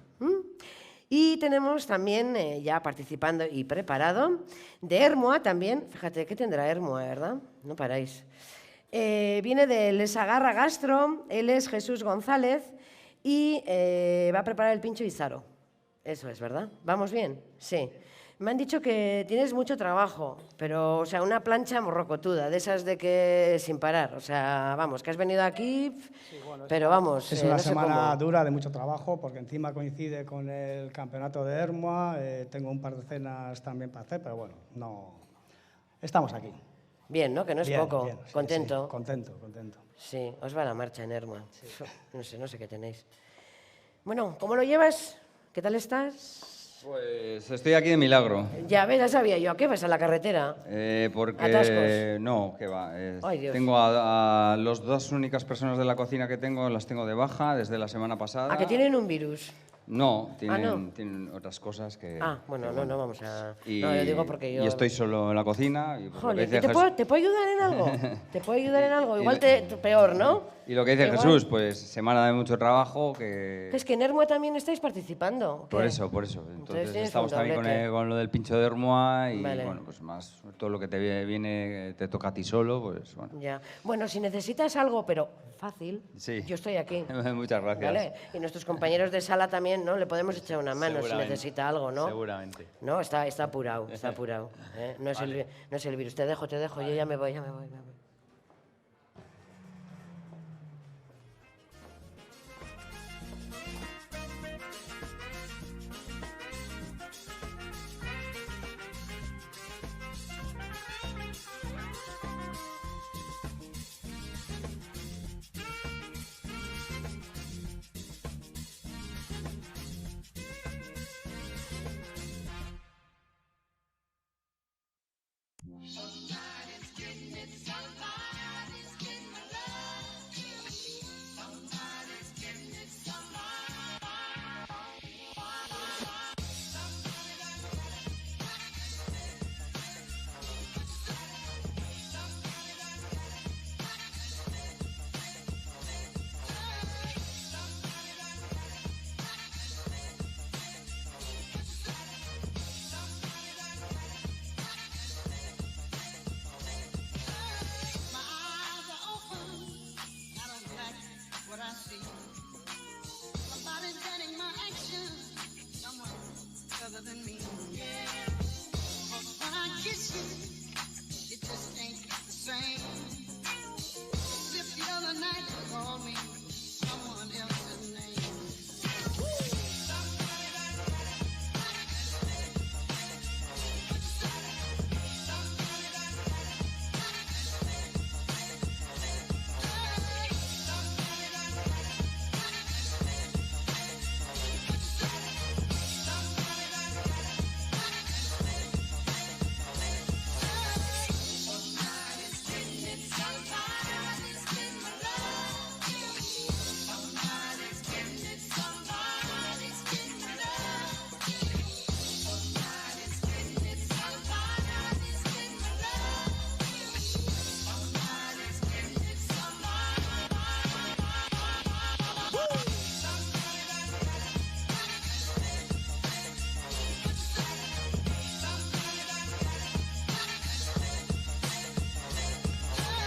Y tenemos también, ya participando y preparado, de Ermua también, fíjate, ¿qué tendrá Ermua, verdad? No paráis. Viene del Sagarra Gastro, él es Jesús González y va a preparar el pincho Izaro. Eso es, ¿verdad? ¿Vamos bien? Sí. Me han dicho que tienes mucho trabajo, pero, o sea, una plancha morrocotuda, de esas de que sin parar. O sea, vamos, que has venido aquí, pero vamos, Es una no sé semana cómo. dura de mucho trabajo porque encima coincide con el campeonato de Ermua, tengo un par de cenas también para hacer, pero bueno, no... Estamos aquí. Bien, ¿no? Que no es Bien, poco. bien, sí, Contento. sí, contento, contento. Sí, os va la marcha en Ermua. No sé qué tenéis. Bueno, ¿cómo lo llevas? ¿Qué tal estás? Pues estoy aquí de milagro. Ya ves, ya sabía yo. ¿A qué vas a la carretera? Porque ¿Atascos? no, que va. Ay, Dios. Tengo a las dos únicas personas de la cocina que tengo, las tengo de baja desde la semana pasada. ¿A que tienen un virus? No, Ah, tienen, ¿no? tienen otras cosas que... Bueno, que no vamos a... Y, No, yo digo porque yo... y estoy solo en la cocina. Y, pues, lo que Jolín, dice ¿te Jes- puedo ayudar en algo? ¿Te puedo ayudar en algo? Y Igual le- peor, ¿no? y lo que dice Igual. Jesús, pues semana de mucho trabajo que... Es que en Ermua también estáis participando. ¿o qué? Por eso. Entonces tienes estamos un también doblete. con lo del pincho de Ermua y Vale. bueno, pues más todo lo que te viene, te toca a ti solo, pues bueno. Ya. Bueno, si necesitas algo, pero fácil, Sí. yo estoy aquí. Muchas gracias. ¿Vale? Y nuestros compañeros de sala también, ¿no? Le podemos echar una mano si Seguramente. necesita algo, ¿no? Seguramente. No, está apurado, está apurado. ¿eh? No, no es el virus. Te dejo, yo ya me voy,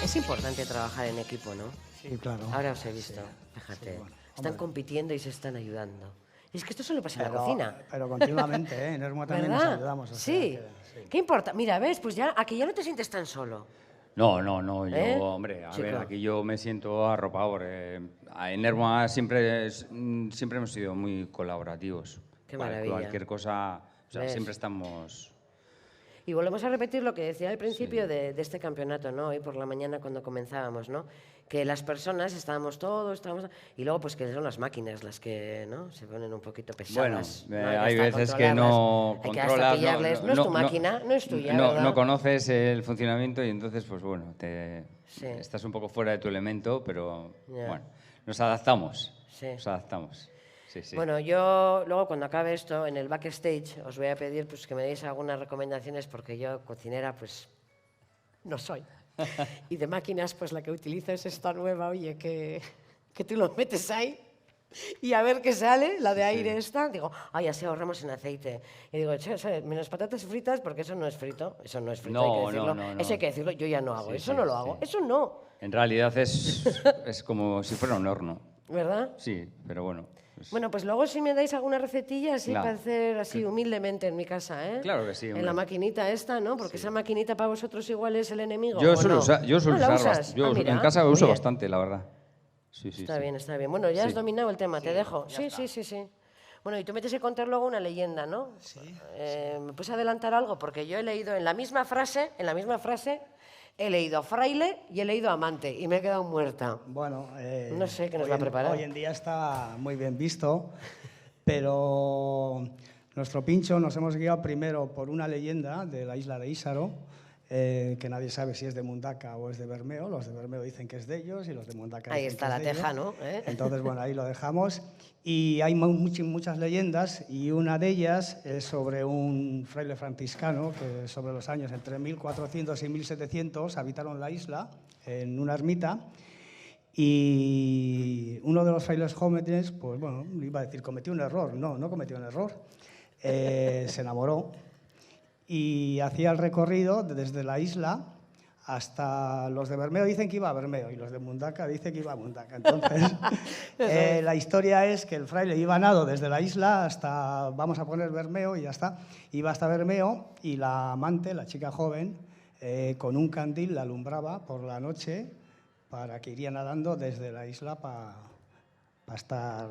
Es importante trabajar en equipo, ¿no? Sí, claro. Ahora os he visto, fíjate. Sí, bueno, están hombre. compitiendo y se están ayudando. Y es que esto solo pasa en la Pero- cocina. pero continuamente, ¿eh? En Ermua también nos ¿Verdad? ayudamos, o sea Sí. que ¿Qué importa? Mira, ves, pues ya aquí ya no te sientes tan solo. No, no, no. Yo, ¿Eh? hombre, a Chico. ver, aquí yo me siento arropado. Porque en Ermua siempre hemos sido muy colaborativos. Qué maravilla. Cualquier cosa, o sea, ¿Ves? siempre estamos... Y volvemos a repetir lo que decía al principio de este campeonato, ¿no? Hoy por la mañana cuando comenzábamos, ¿no? Que las personas estábamos todos, y luego pues que son las máquinas las que, ¿no? Se ponen un poquito pesadas. Bueno, ¿no? hay hasta veces que no controlarlas. Hay que controlas... hasta pillarles. No es tu máquina, no es tuya, ¿verdad? No conoces el funcionamiento y entonces, pues bueno, Sí. estás un poco fuera de tu elemento, pero Ya. bueno, nos adaptamos. Sí. Nos adaptamos. Sí, sí. Bueno, yo luego cuando acabe esto, en el backstage, os voy a pedir pues, que me deis algunas recomendaciones porque yo cocinera pues no soy. Y de máquinas pues la que utilizo es esta nueva, oye, que tú lo metes ahí y a ver qué sale, la de aire esta. Digo, ay, así ahorramos en aceite. Y digo, che, menos patatas fritas porque eso no es frito. Eso no es frito, hay que No, decirlo. no, no, Eso hay que decirlo, yo ya no hago. Sí, Eso sí, no lo hago. sí. Eso no, En realidad es como si fuera un horno. ¿verdad? Sí, pero bueno. Bueno, pues luego si me dais alguna recetilla así Claro. para hacer así humildemente en mi casa, ¿eh? Claro que sí, En hombre. la maquinita esta, ¿no? Porque esa maquinita para vosotros igual es el enemigo. Yo ¿o suelo no? usar, yo suelo ¿No la usar usas? yo Ah, mira, en casa uso oye, bastante, la verdad. Sí, sí, Está sí. bien, está bien. Bueno, ya has Sí. dominado el tema, te dejo. Sí, sí, sí, sí. Bueno, y tú me tienes que contar luego una leyenda, ¿no? Sí. ¿Me puedes adelantar algo? Porque yo he leído en la misma frase, he leído fraile y he leído amante y me he quedado muerta. Bueno, no sé qué nos hoy va a en- preparar. Hoy en día está muy bien visto, pero nuestro pincho nos hemos guiado primero por una leyenda de la isla de Ísaro, que nadie sabe si es de Mundaka o es de Bermeo. Los de Bermeo dicen que es de ellos y los de Mundaka Ahí dicen está que la es de teja, ellos. ¿no? ¿Eh? Entonces, bueno, ahí lo dejamos. Y hay muchas leyendas y una de ellas es sobre un fraile franciscano que sobre los años entre 1400 y 1700 habitaron la isla en una ermita. Y uno de los frailes jóvenes, pues bueno, iba a decir, cometió un error. No cometió un error. Se enamoró y hacía el recorrido desde la isla hasta... Los de Bermeo dicen que iba a Bermeo y los de Mundaka dicen que iba a Mundaka. Entonces, la historia es que el fraile iba a nado desde la isla hasta, vamos a poner Bermeo y ya está, iba hasta Bermeo y la amante, la chica joven, con un candil la alumbraba por la noche para que iría nadando desde la isla para estar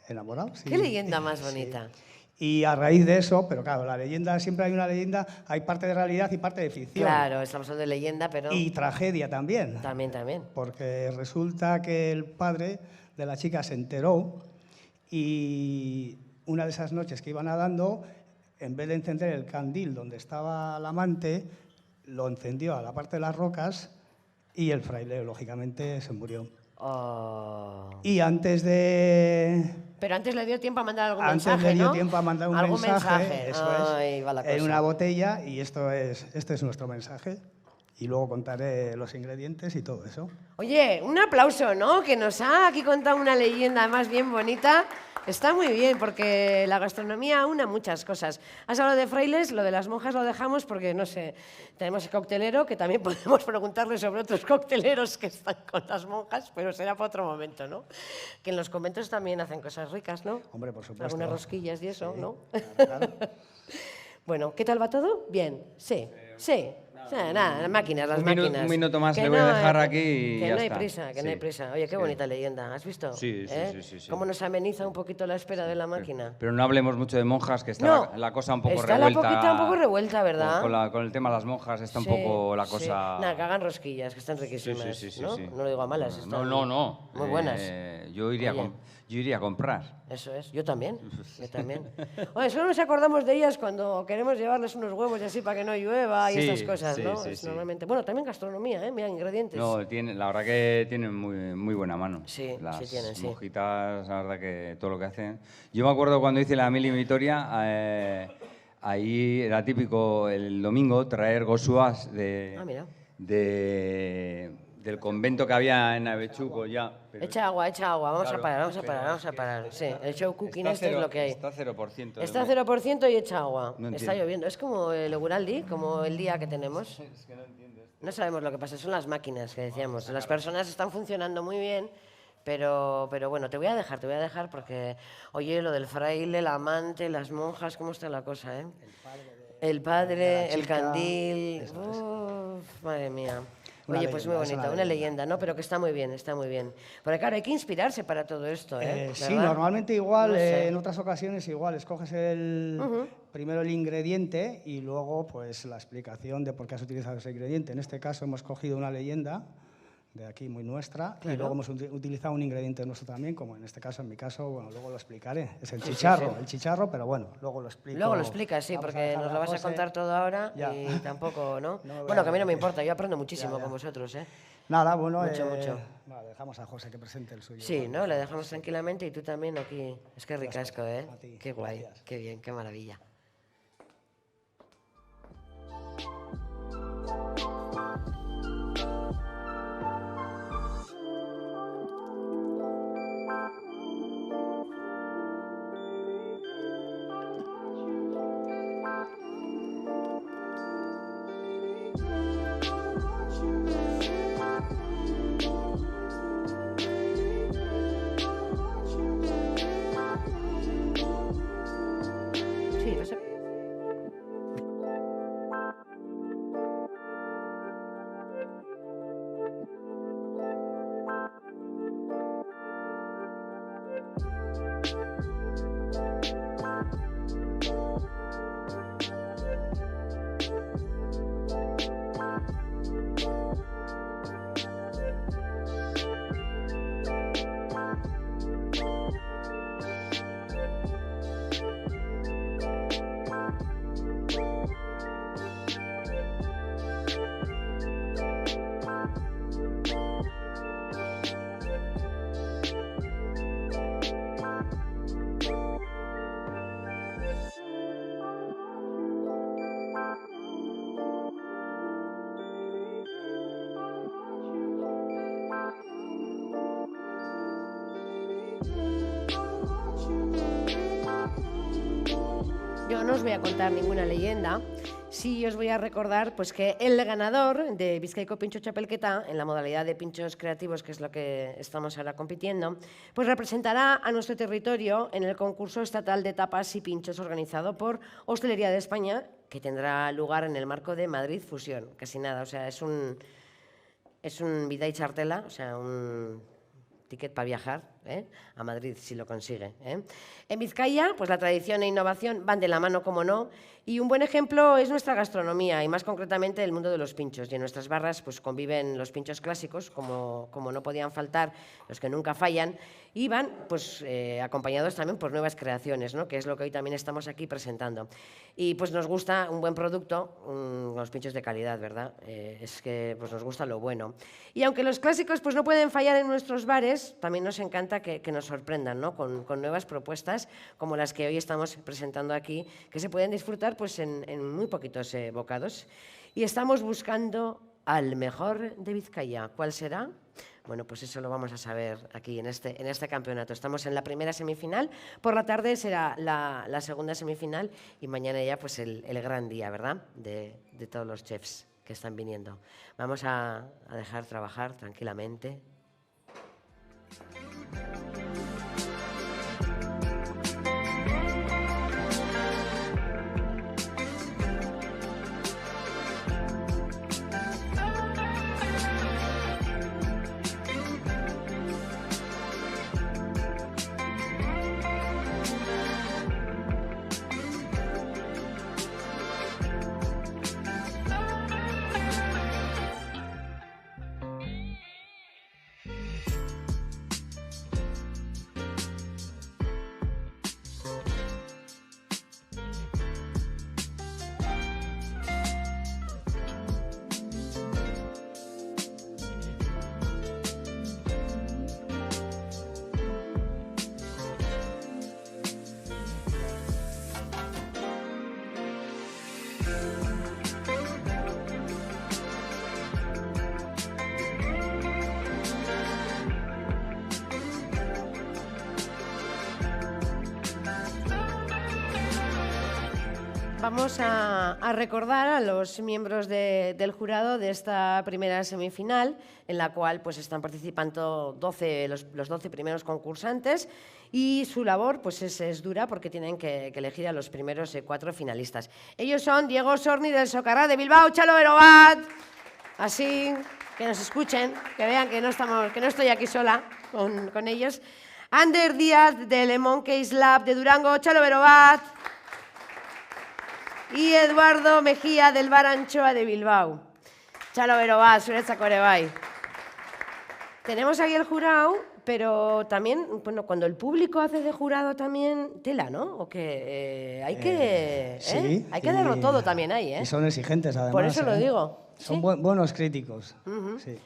enamorados. Qué leyenda más bonita. Y a raíz de eso, pero claro, la leyenda, siempre hay una leyenda, hay parte de realidad y parte de ficción. Claro, estamos hablando de leyenda, pero... Y tragedia también. También. Porque resulta que el padre de la chica se enteró y una de esas noches que iba nadando, en vez de encender el candil donde estaba la amante, lo encendió a la parte de las rocas y el fraile, lógicamente, se murió. Oh. Y antes de... Pero antes le dio tiempo a mandar algún Antes mensaje, le dio ¿no? tiempo a mandar un ¿Algún mensaje, eso Ay, va la es, en cosa. una botella, y este es nuestro mensaje. y luego contaré los ingredientes y todo eso. Oye, un aplauso, ¿no? Que nos ha aquí contado una leyenda más bien bonita. Está muy bien, porque la gastronomía une muchas cosas. Has hablado de frailes, lo de las monjas lo dejamos porque, no sé, tenemos el coctelero, que también podemos preguntarle sobre otros cocteleros que están con las monjas, pero será para otro momento, ¿no? Que en los conventos también hacen cosas ricas, ¿no? Hombre, por supuesto. Algunas rosquillas y eso, sí, ¿no? Claro. Bueno, ¿qué tal va todo? Bien, sí, sí. Nada, las máquinas, las máquinas. Un minuto más Que le voy a no, dejar aquí y que ya no hay está. prisa, que Sí. no hay prisa. Oye, qué Sí. bonita leyenda, ¿has visto? Sí, sí, ¿Eh? sí. Cómo nos ameniza un poquito la espera de la máquina. Pero no hablemos mucho de monjas, que está No, la cosa un poco está revuelta. la poquita un poco revuelta, ¿verdad? Con el tema de las monjas está Sí, un poco la sí. cosa... Nada, que hagan rosquillas, que están riquísimas, Sí. ¿no? No lo digo a malas, están No. muy buenas. Yo iría Oye. yo iría a comprar. Eso es, yo también, Oye, solo nos acordamos de ellas cuando queremos llevarles unos huevos y así para que no llueva y Sí, estas cosas, sí, ¿no? sí, Es sí. normalmente... Bueno, también gastronomía, ¿eh? Mira, ingredientes. No, la verdad que tienen muy buena mano. Sí, las sí tienen, sí. monjitas, la verdad que todo lo que hacen. Yo me acuerdo cuando hice la mili en Vitoria, ahí era típico el domingo traer gosuas mira. del convento que había en Avechuco ya. Pero Echa agua, vamos Claro, a parar. Sí, el show cooking está este es lo que hay. Está 0%. Está 0% y echa agua. No Está entiendo. lloviendo. Es como el Eguraldi, como el día que tenemos. No sabemos lo que pasa, son las máquinas que decíamos. Las personas están funcionando muy bien, pero bueno, te voy a dejar porque, oye, lo del fraile, el amante, las monjas, ¿cómo está la cosa, eh? El padre, el candil... Uf, madre mía. Oye, pues muy bonita, una leyenda, ¿no? Pero que está muy bien, está muy bien. Porque claro, hay que inspirarse para todo esto, ¿eh? Sí, ¿verdad? normalmente igual, No sé. en otras ocasiones igual, escoges primero el ingrediente y luego pues la explicación de por qué has utilizado ese ingrediente. En este caso hemos cogido una leyenda de aquí muy nuestra y luego hemos utilizado un ingrediente nuestro también, como en este caso, en mi caso, bueno, luego lo explicaré. Es el chicharro, el chicharro, pero bueno, luego lo explico. Luego lo explicas, sí, Vamos a porque dejar nos a lo vas a José. contar todo ahora Ya. y tampoco, ¿no? No me voy Bueno, a que a mí no me repetir. importa, yo aprendo muchísimo Ya. con vosotros, ¿eh? Nada, bueno, Mucho. Vale, dejamos a José que presente el suyo. Sí, ¿no? Le dejamos tranquilamente y tú también aquí. Es que ricasco, ¿eh? Qué guay, qué bien, qué maravilla. Sí, lo sé. Yo no os voy a contar ninguna leyenda, sí os voy a recordar pues, que el ganador de Bizkaiko Pincho Txapelketa, en la modalidad de pinchos creativos, que es lo que estamos ahora compitiendo, pues representará a nuestro territorio en el concurso estatal de tapas y pinchos organizado por Hostelería de España, que tendrá lugar en el marco de Madrid Fusión. Casi nada, o sea, es un vida y chartela, o sea, un ticket para viajar, ¿eh? A Madrid, si lo consigue, ¿eh? En Vizcaya, pues la tradición e innovación van de la mano, como no, y un buen ejemplo es nuestra gastronomía, y más concretamente el mundo de los pinchos. Y en nuestras barras pues, conviven los pinchos clásicos, como no podían faltar, los que nunca fallan, y van pues, acompañados también por nuevas creaciones, ¿no? Que es lo que hoy también estamos aquí presentando. Y pues nos gusta un buen producto, los pinchos de calidad, ¿verdad? Es que pues, nos gusta lo bueno. Y aunque los clásicos pues, no pueden fallar en nuestros bares, también nos encanta que nos sorprendan, ¿no? Con nuevas propuestas como las que hoy estamos presentando aquí, que se pueden disfrutar pues, en muy poquitos bocados. Y estamos buscando al mejor de Vizcaya. ¿Cuál será? Bueno, pues eso lo vamos a saber aquí en este campeonato. Estamos en la primera semifinal, por la tarde será la segunda semifinal y mañana ya pues el gran día, ¿verdad?, de todos los chefs que están viniendo. Vamos a dejar trabajar tranquilamente. Vamos a recordar a los miembros del jurado de esta primera semifinal, en la cual pues, están participando los 12 primeros concursantes y su labor pues, es dura porque tienen que elegir a los primeros 4 finalistas. Ellos son Diego Sorni del Socarrats de Bilbao, Chalo Berobat, así que nos escuchen, que vean que no estoy aquí sola con ellos. Ander Díaz del Lemon Case Lab de Durango, Chalo Berobat. Y Eduardo Mejía del Bar Anchoa de Bilbao. Chalo Berobat, zuretzako ere bai. Tenemos aquí el jurado, pero también, bueno, cuando el público hace de jurado también tela, ¿no? O que hay que sí, hay que darlo todo también ahí, ¿eh? Y son exigentes, además. Por eso lo digo. Son ¿sí? buenos críticos. Sí.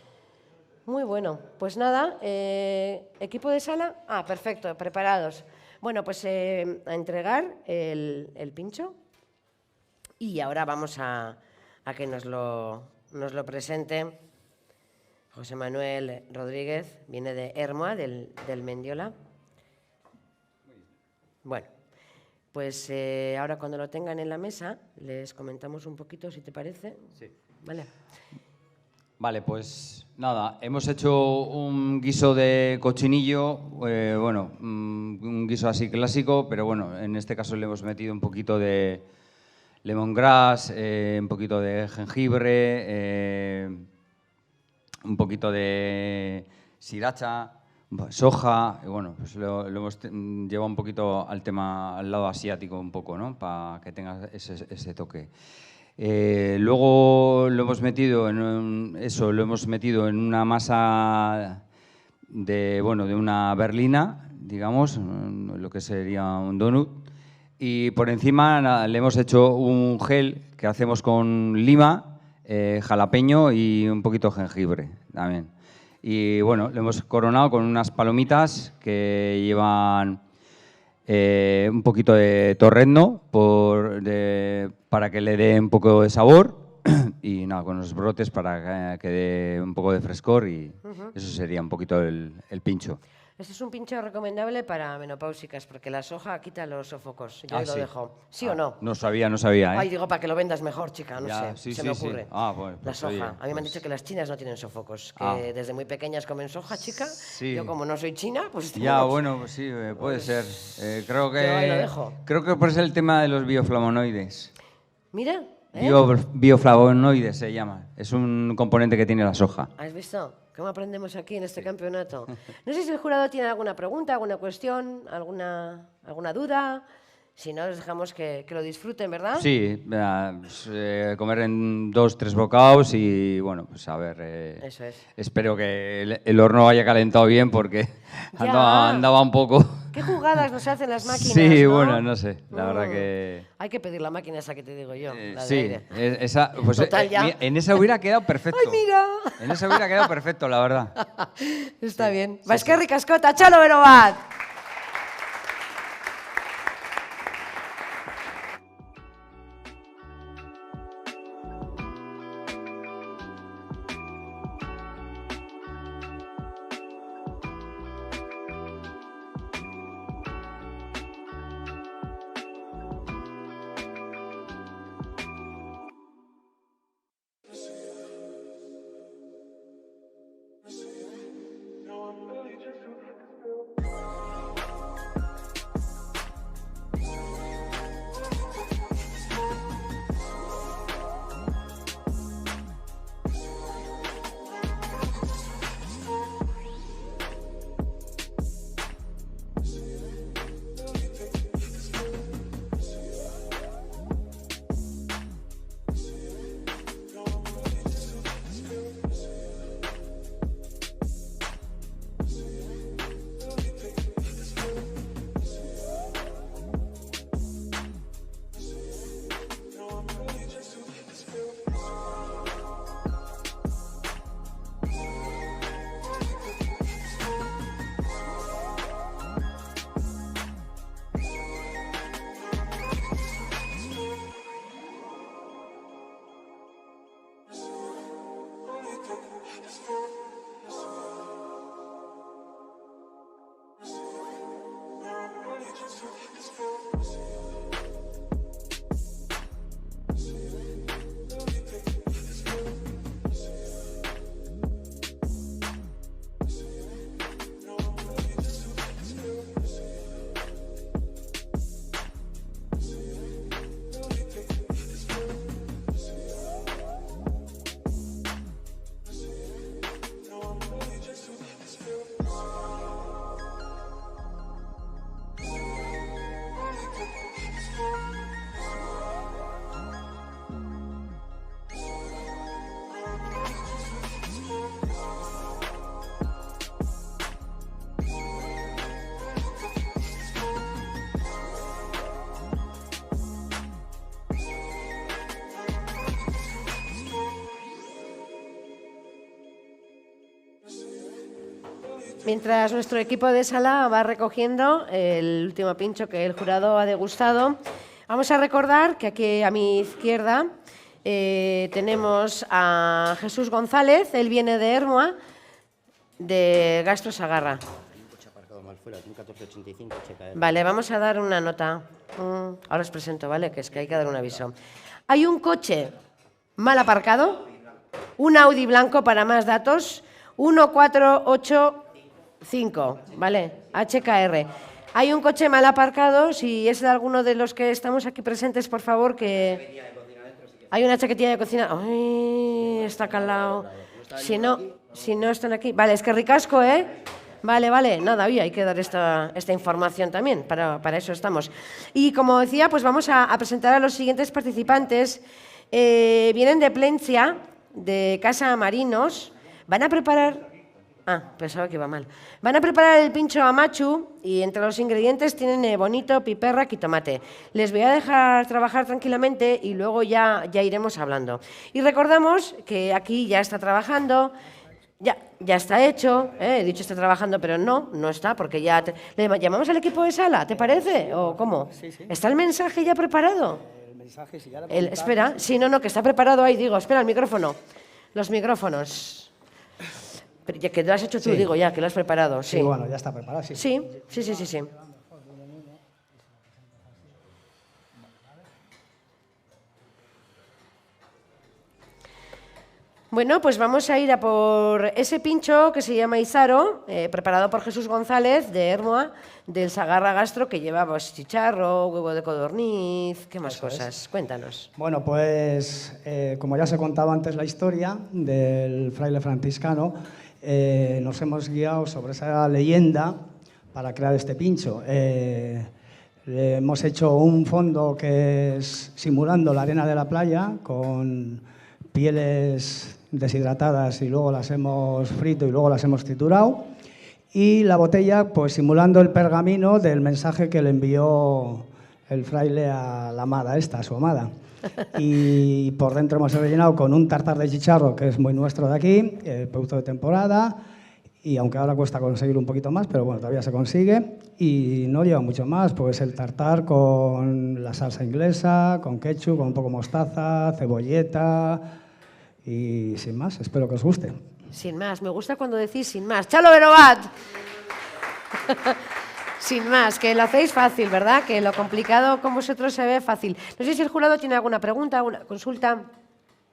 Muy bueno. Pues nada, equipo de sala. Ah, perfecto, preparados. Bueno, pues a entregar el pincho. Y ahora vamos a que nos lo presente José Manuel Rodríguez, viene de Hermoa, del Mendiola. Bueno, pues ahora cuando lo tengan en la mesa les comentamos un poquito, si te parece. Sí. Vale. Vale, pues nada, hemos hecho un guiso de cochinillo, bueno, un guiso así clásico, pero bueno, en este caso le hemos metido un poquito de lemongrass, un poquito de jengibre, un poquito de sriracha, soja, y bueno, pues lo hemos llevado un poquito al lado asiático un poco, ¿no? Para que tenga ese toque. Luego lo hemos metido en una masa de una berlina, digamos, lo que sería un donut. Y por encima le hemos hecho un gel que hacemos con lima, jalapeño y un poquito de jengibre también. Y bueno, lo hemos coronado con unas palomitas que llevan un poquito de torrezno para que le dé un poco de sabor y nada, con los brotes para que dé un poco de frescor y eso sería un poquito el pincho. Este es un pincho recomendable para menopáusicas, porque la soja quita los sofocos. Yo ahí lo sí. dejo. ¿Sí o no? No sabía, ¿eh? Ay, digo, para que lo vendas mejor, chica, no Ya, sé, sí, me sí. ocurre. Bueno, la pues, soja. oye, a mí me han dicho que las chinas no tienen sofocos, que desde muy pequeñas comen soja, chica. Sí. Yo, como no soy china, pues... Ya, bueno, pues sí, puede ser. Creo que... Yo ahí lo dejo. Creo que por el tema de los bioflavonoides. Mira, Bioflavonoides se llama. Es un componente que tiene la soja. ¿Has visto cómo aprendemos aquí en este campeonato? No sé si el jurado tiene alguna pregunta, alguna cuestión, alguna duda. Si no, les dejamos que lo disfruten, ¿verdad? Sí, comer en 2-3 bocados y bueno, pues a ver. Eso es. Espero que el horno haya calentado bien porque andaba un poco. ¿Qué jugadas nos hacen las máquinas? Sí, ¿no? bueno, no sé. La verdad que. Hay que pedir la máquina esa que te digo yo. La de sí, aire. esa, pues, Total, ya. en esa hubiera quedado perfecto. ¡Ay, mira! En esa hubiera quedado perfecto, la verdad. Está bien. Baeskerrik askota, Chalo Berobat. mientras nuestro equipo de sala va recogiendo el último pincho que el jurado ha degustado, vamos a recordar que aquí a mi izquierda tenemos a Jesús González, él viene de Ermua, de Gastro Sagarra. Vale, vamos a dar una nota. Ahora os presento, ¿vale? Que es que hay que dar un aviso. Hay un coche mal aparcado, un Audi blanco para más datos, 1485, ¿vale? HKR. Hay un coche mal aparcado, si es de alguno de los que estamos aquí presentes, por favor, que... Hay una chaquetilla de cocina. Ay, está calado. Si no están aquí... Vale, es que ricasco, ¿eh? Vale, nada, oye, hay que dar esta información también, para eso estamos. Y como decía, pues vamos a presentar a los siguientes participantes. Vienen de Plencia, de Casa Marinos, van a preparar... pensaba que iba mal. Van a preparar el pincho amachu y entre los ingredientes tienen bonito, piperrac y tomate. Les voy a dejar trabajar tranquilamente y luego ya iremos hablando. Y recordamos que aquí ya está trabajando... Ya está hecho, he dicho está trabajando, pero no está, porque ya... ¿Le llamamos al equipo de sala, te parece? ¿O cómo? Sí. ¿Está el mensaje ya preparado? El mensaje, si ya lo Espera, sí, no, que está preparado ahí, digo, espera, el micrófono. Los micrófonos. Pero ya que lo has hecho tú, Sí. digo, ya, que lo has preparado, sí. Sí, bueno, ya está preparado, sí. Sí. Bueno, pues vamos a ir a por ese pincho que se llama Isaro, preparado por Jesús González, de Ermua, del Sagarra Gastro, que lleva pues, chicharro, huevo de codorniz, ¿qué más cosas? Cuéntanos. Bueno, pues como ya se contaba antes la historia del fraile franciscano, nos hemos guiado sobre esa leyenda para crear este pincho. Hemos hecho un fondo que es simulando la arena de la playa con pieles deshidratadas y luego las hemos frito y luego las hemos triturado, y la botella pues simulando el pergamino del mensaje que le envió el fraile a la amada a su amada. Y por dentro hemos rellenado con un tartar de chicharro que es muy nuestro de aquí, producto de temporada, y aunque ahora cuesta conseguir un poquito más, pero bueno, todavía se consigue, y no lleva mucho más, pues el tartar con la salsa inglesa, con ketchup, con un poco mostaza, cebolleta... Y sin más, espero que os guste. Sin más, me gusta cuando decís sin más. ¡Chalo Berobat! Sin más, que lo hacéis fácil, ¿verdad? Que lo complicado con vosotros se ve fácil. No sé si el jurado tiene alguna pregunta, alguna consulta,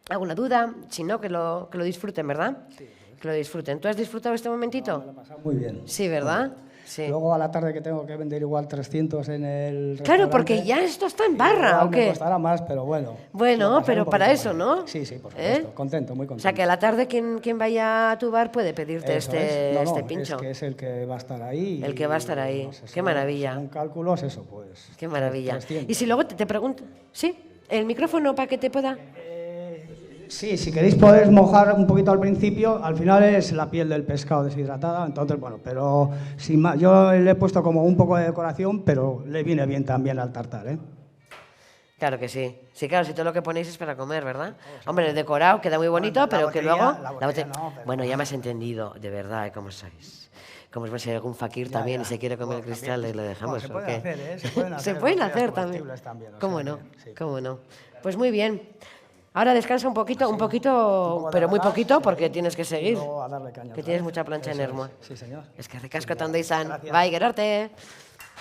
alguna duda. Si no, que lo disfruten, ¿verdad? Sí. Que lo disfruten. ¿Tú has disfrutado este momentito? Me lo he pasado muy bien. Sí, ¿verdad? Sí. Luego a la tarde que tengo que vender igual 300 en el restaurante. Claro, porque ya esto está en barra, ¿o qué? Me costará más, pero bueno. Bueno, pero para eso, ¿no? Sí, por supuesto. Contento, muy contento. O sea, que a la tarde quien vaya a tu bar puede pedirte Eso este pincho. Es que es el que va a estar ahí. El que va a estar ahí. Qué maravilla. Son cálculos, eso pues. Qué maravilla. 300. Y si luego te pregunto... ¿Sí? ¿El micrófono para que te pueda...? Sí, si queréis podéis mojar un poquito al principio, al final es la piel del pescado deshidratada, entonces bueno, pero sin más, yo le he puesto como un poco de decoración, pero le viene bien también al tartar, ¿eh? Claro que sí. Sí, claro, si todo lo que ponéis es para comer, ¿verdad? Hombre, el decorado queda muy bonito, pero que luego... La botella no, pero... Bueno, ya me has entendido, de verdad, ¿cómo sois? Como si hay algún fakir también y se quiere comer el cristal y le dejamos. Se pueden hacer, ¿eh? Se pueden hacer también. ¿Cómo no? ¿Cómo no? Pues muy bien. Ahora descansa un poquito, pero muy poquito, porque tienes que seguir. Que tienes mucha plancha en Ermua. Sí, señor. Es que ricasco tanto izan. Bai, gerarte.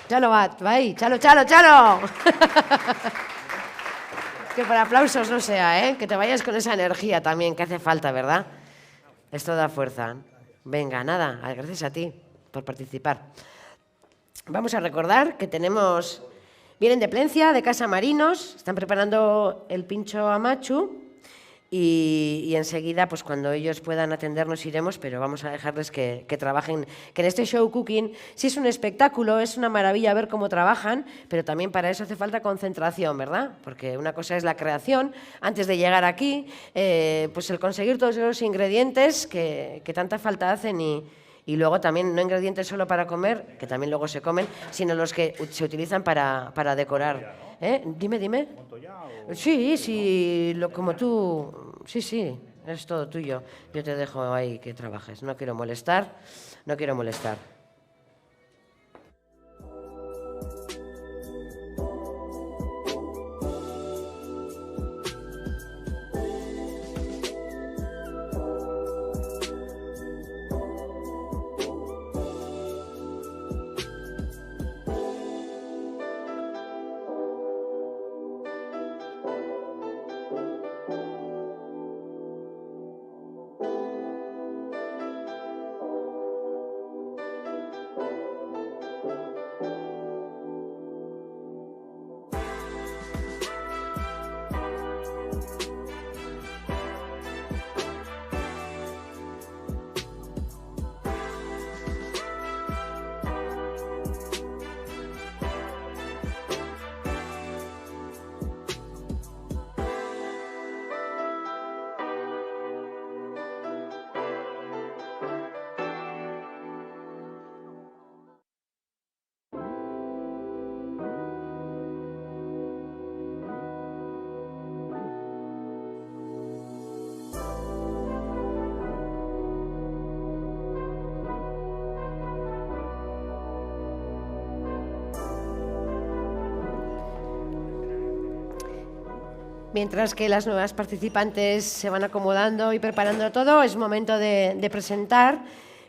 Chalo bat, bai, chalo. Que para aplausos no sea, ¿eh? Que te vayas con esa energía también, que hace falta, ¿verdad? Esto da fuerza. Venga, nada, gracias a ti por participar. Vamos a recordar que tenemos... Vienen de Plencia, de Casa Marinos, están preparando el pincho amachu y enseguida, pues cuando ellos puedan atendernos iremos, pero vamos a dejarles que trabajen, que en este show cooking sí es un espectáculo, es una maravilla ver cómo trabajan, pero también para eso hace falta concentración, ¿verdad? Porque una cosa es la creación, antes de llegar aquí, pues el conseguir todos esos ingredientes que tanta falta hacen y luego también no ingredientes solo para comer, que también luego se comen, sino los que se utilizan para decorar. Dime. Sí, como tú. Sí. es todo tuyo. Yo te dejo ahí que trabajes. No quiero molestar, no quiero molestar. Mientras que las nuevas participantes se van acomodando y preparando todo, es momento de presentar.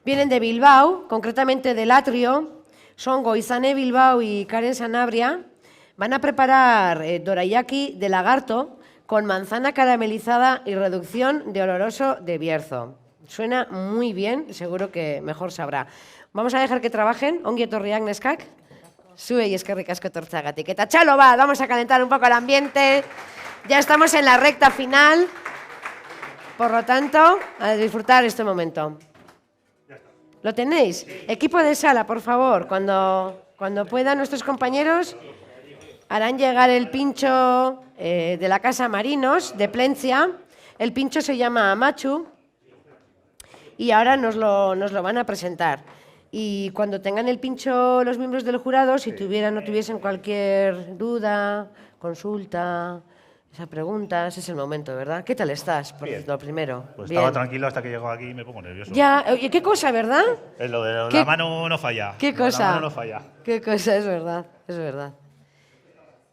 Vienen de Bilbao, concretamente del Atrio, son Goizane Bilbao y Karen Sanabria. Van a preparar dorayaki de lagarto con manzana caramelizada y reducción de oloroso de Bierzo. Suena muy bien, seguro que mejor sabrá. Vamos a dejar que trabajen. Ongi etorriak neskak. Zuei eskerrik asko etortzeagatik. Eta txalo bat, vamos a calentar un poco el ambiente. Ya estamos en la recta final, por lo tanto, a disfrutar este momento. ¿Lo tenéis? Equipo de sala, por favor, cuando puedan nuestros compañeros harán llegar el pincho de la Casa Marinos, de Plencia. El pincho se llama Amachu y ahora nos lo van a presentar. Y cuando tengan el pincho los miembros del jurado, si no tuviesen cualquier duda, consulta, esa pregunta, ese es el momento, ¿verdad? ¿Qué tal estás? Por lo primero. Pues bien. Estaba tranquilo hasta que llegó aquí y me pongo nervioso. Ya, oye, qué cosa, ¿verdad? Es lo de la mano no falla. ¿Qué cosa? La mano no falla. Qué cosa, es verdad, es verdad.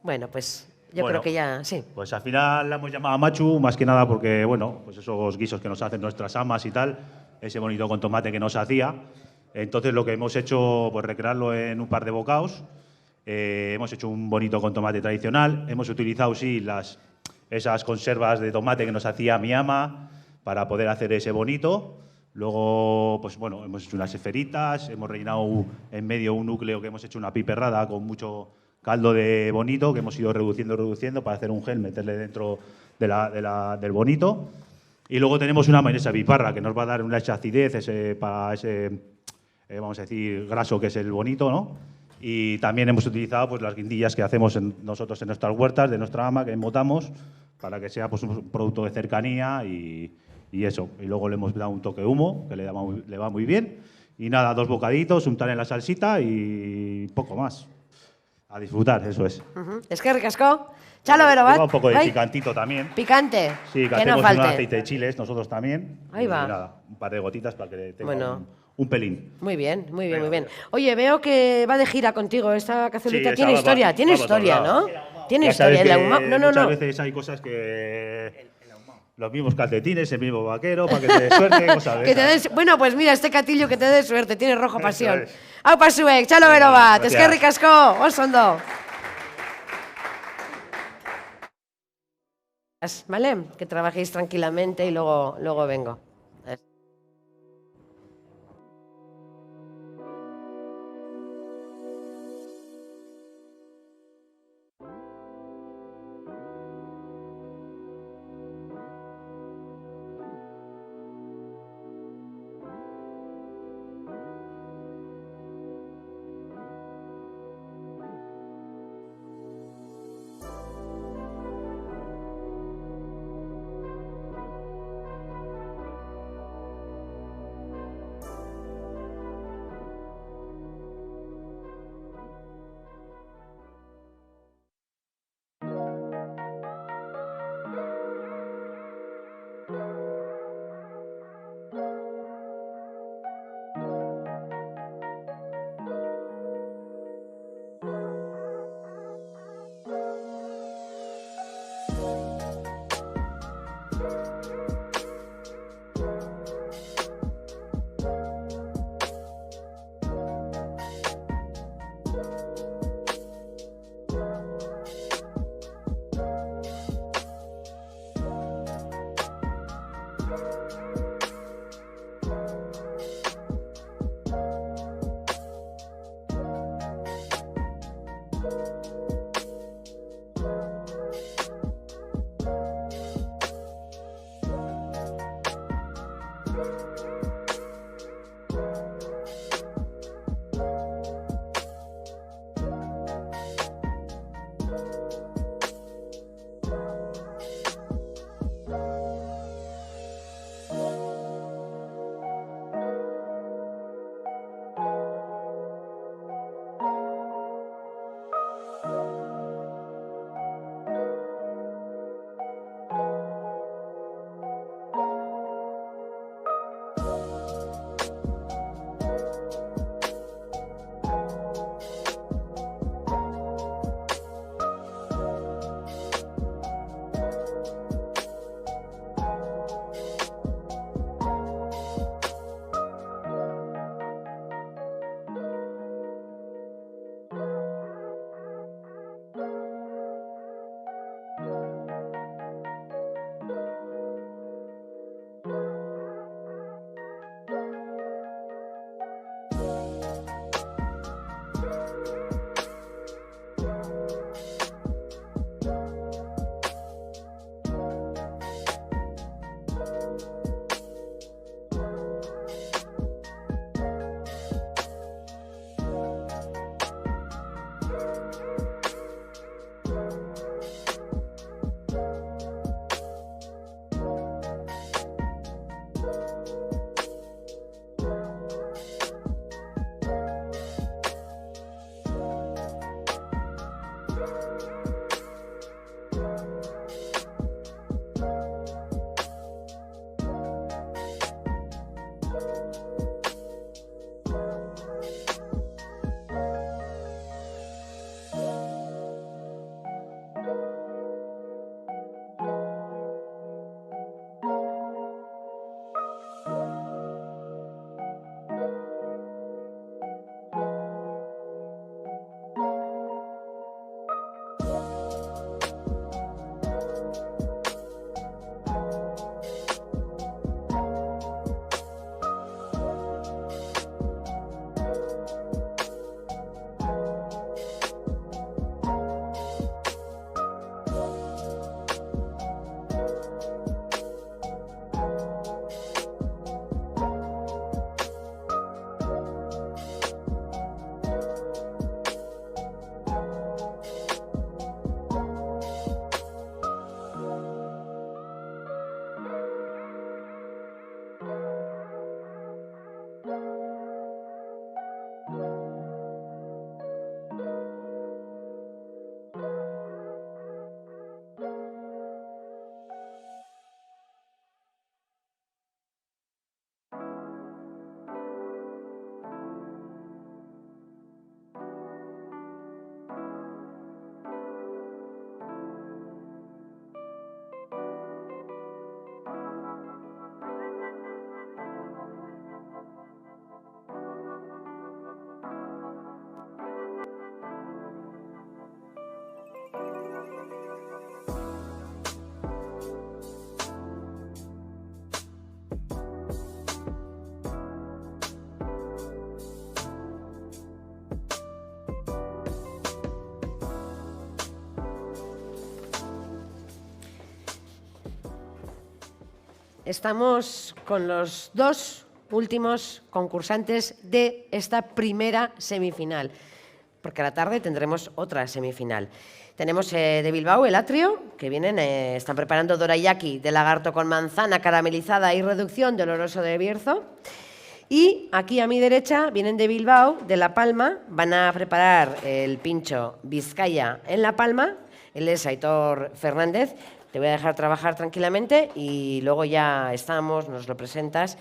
Bueno, pues yo creo que ya, sí. Pues al final la hemos llamado Machu, más que nada porque, bueno, pues esos guisos que nos hacen nuestras amas y tal, ese bonito con tomate que nos hacía. Entonces lo que hemos hecho, pues recrearlo en un par de bocaos. Hemos hecho un bonito con tomate tradicional. Hemos utilizado, sí, esas conservas de tomate que nos hacía mi ama para poder hacer ese bonito. Luego, pues bueno, hemos hecho unas esferitas, hemos rellenado en medio un núcleo que hemos hecho una piperrada con mucho caldo de bonito que hemos ido reduciendo para hacer un gel, meterle dentro del bonito. Y luego tenemos una mayonesa biparra que nos va a dar una acidez para ese, vamos a decir, graso que es el bonito, ¿no? Y también hemos utilizado pues, las guindillas que hacemos nosotros en nuestras huertas, de nuestra ama, que embotamos, para que sea pues, un producto de cercanía y eso. Y luego le hemos dado un toque de humo, que le va muy bien. Y nada, 2 bocaditos, untar en la salsita y poco más. A disfrutar, eso es. Eskerrik asko. Chalo bero bat. Lleva un poco de picantito también. Picante. Sí, que no hacemos falte. un aceite de chiles nosotros también. Ahí va. Y nada, un par de gotitas para que tenga Bueno. un pelín. Muy bien, muy bien, muy bien. Oye, veo que va de gira contigo esta cazuelita. Sí, tiene esa historia, va tiene por todos historia, ¿no? lados. Tiene Ya sabes historia. que No, muchas veces hay cosas que... Los mismos calcetines, el mismo vaquero, para que te dé suerte, cosas de Que te esas. des, bueno, pues mira, este catillo que te dé suerte, tiene rojo Eso pasión. es. Aupa zuek, txalo bero bat, gracias. eskerrik asko, oso ondo. ¿Vale? Que trabajéis tranquilamente y luego vengo. Estamos con los dos últimos concursantes de esta primera semifinal, porque a la tarde tendremos otra semifinal. Tenemos de Bilbao el Atrio, que vienen, están preparando dorayaki de lagarto con manzana caramelizada y reducción del oloroso de Bierzo. Y aquí a mi derecha vienen de Bilbao, de La Palma, van a preparar el pincho Vizcaya en La Palma. Él es Aitor Fernández. Te voy a dejar trabajar tranquilamente y luego ya estamos, nos lo presentas,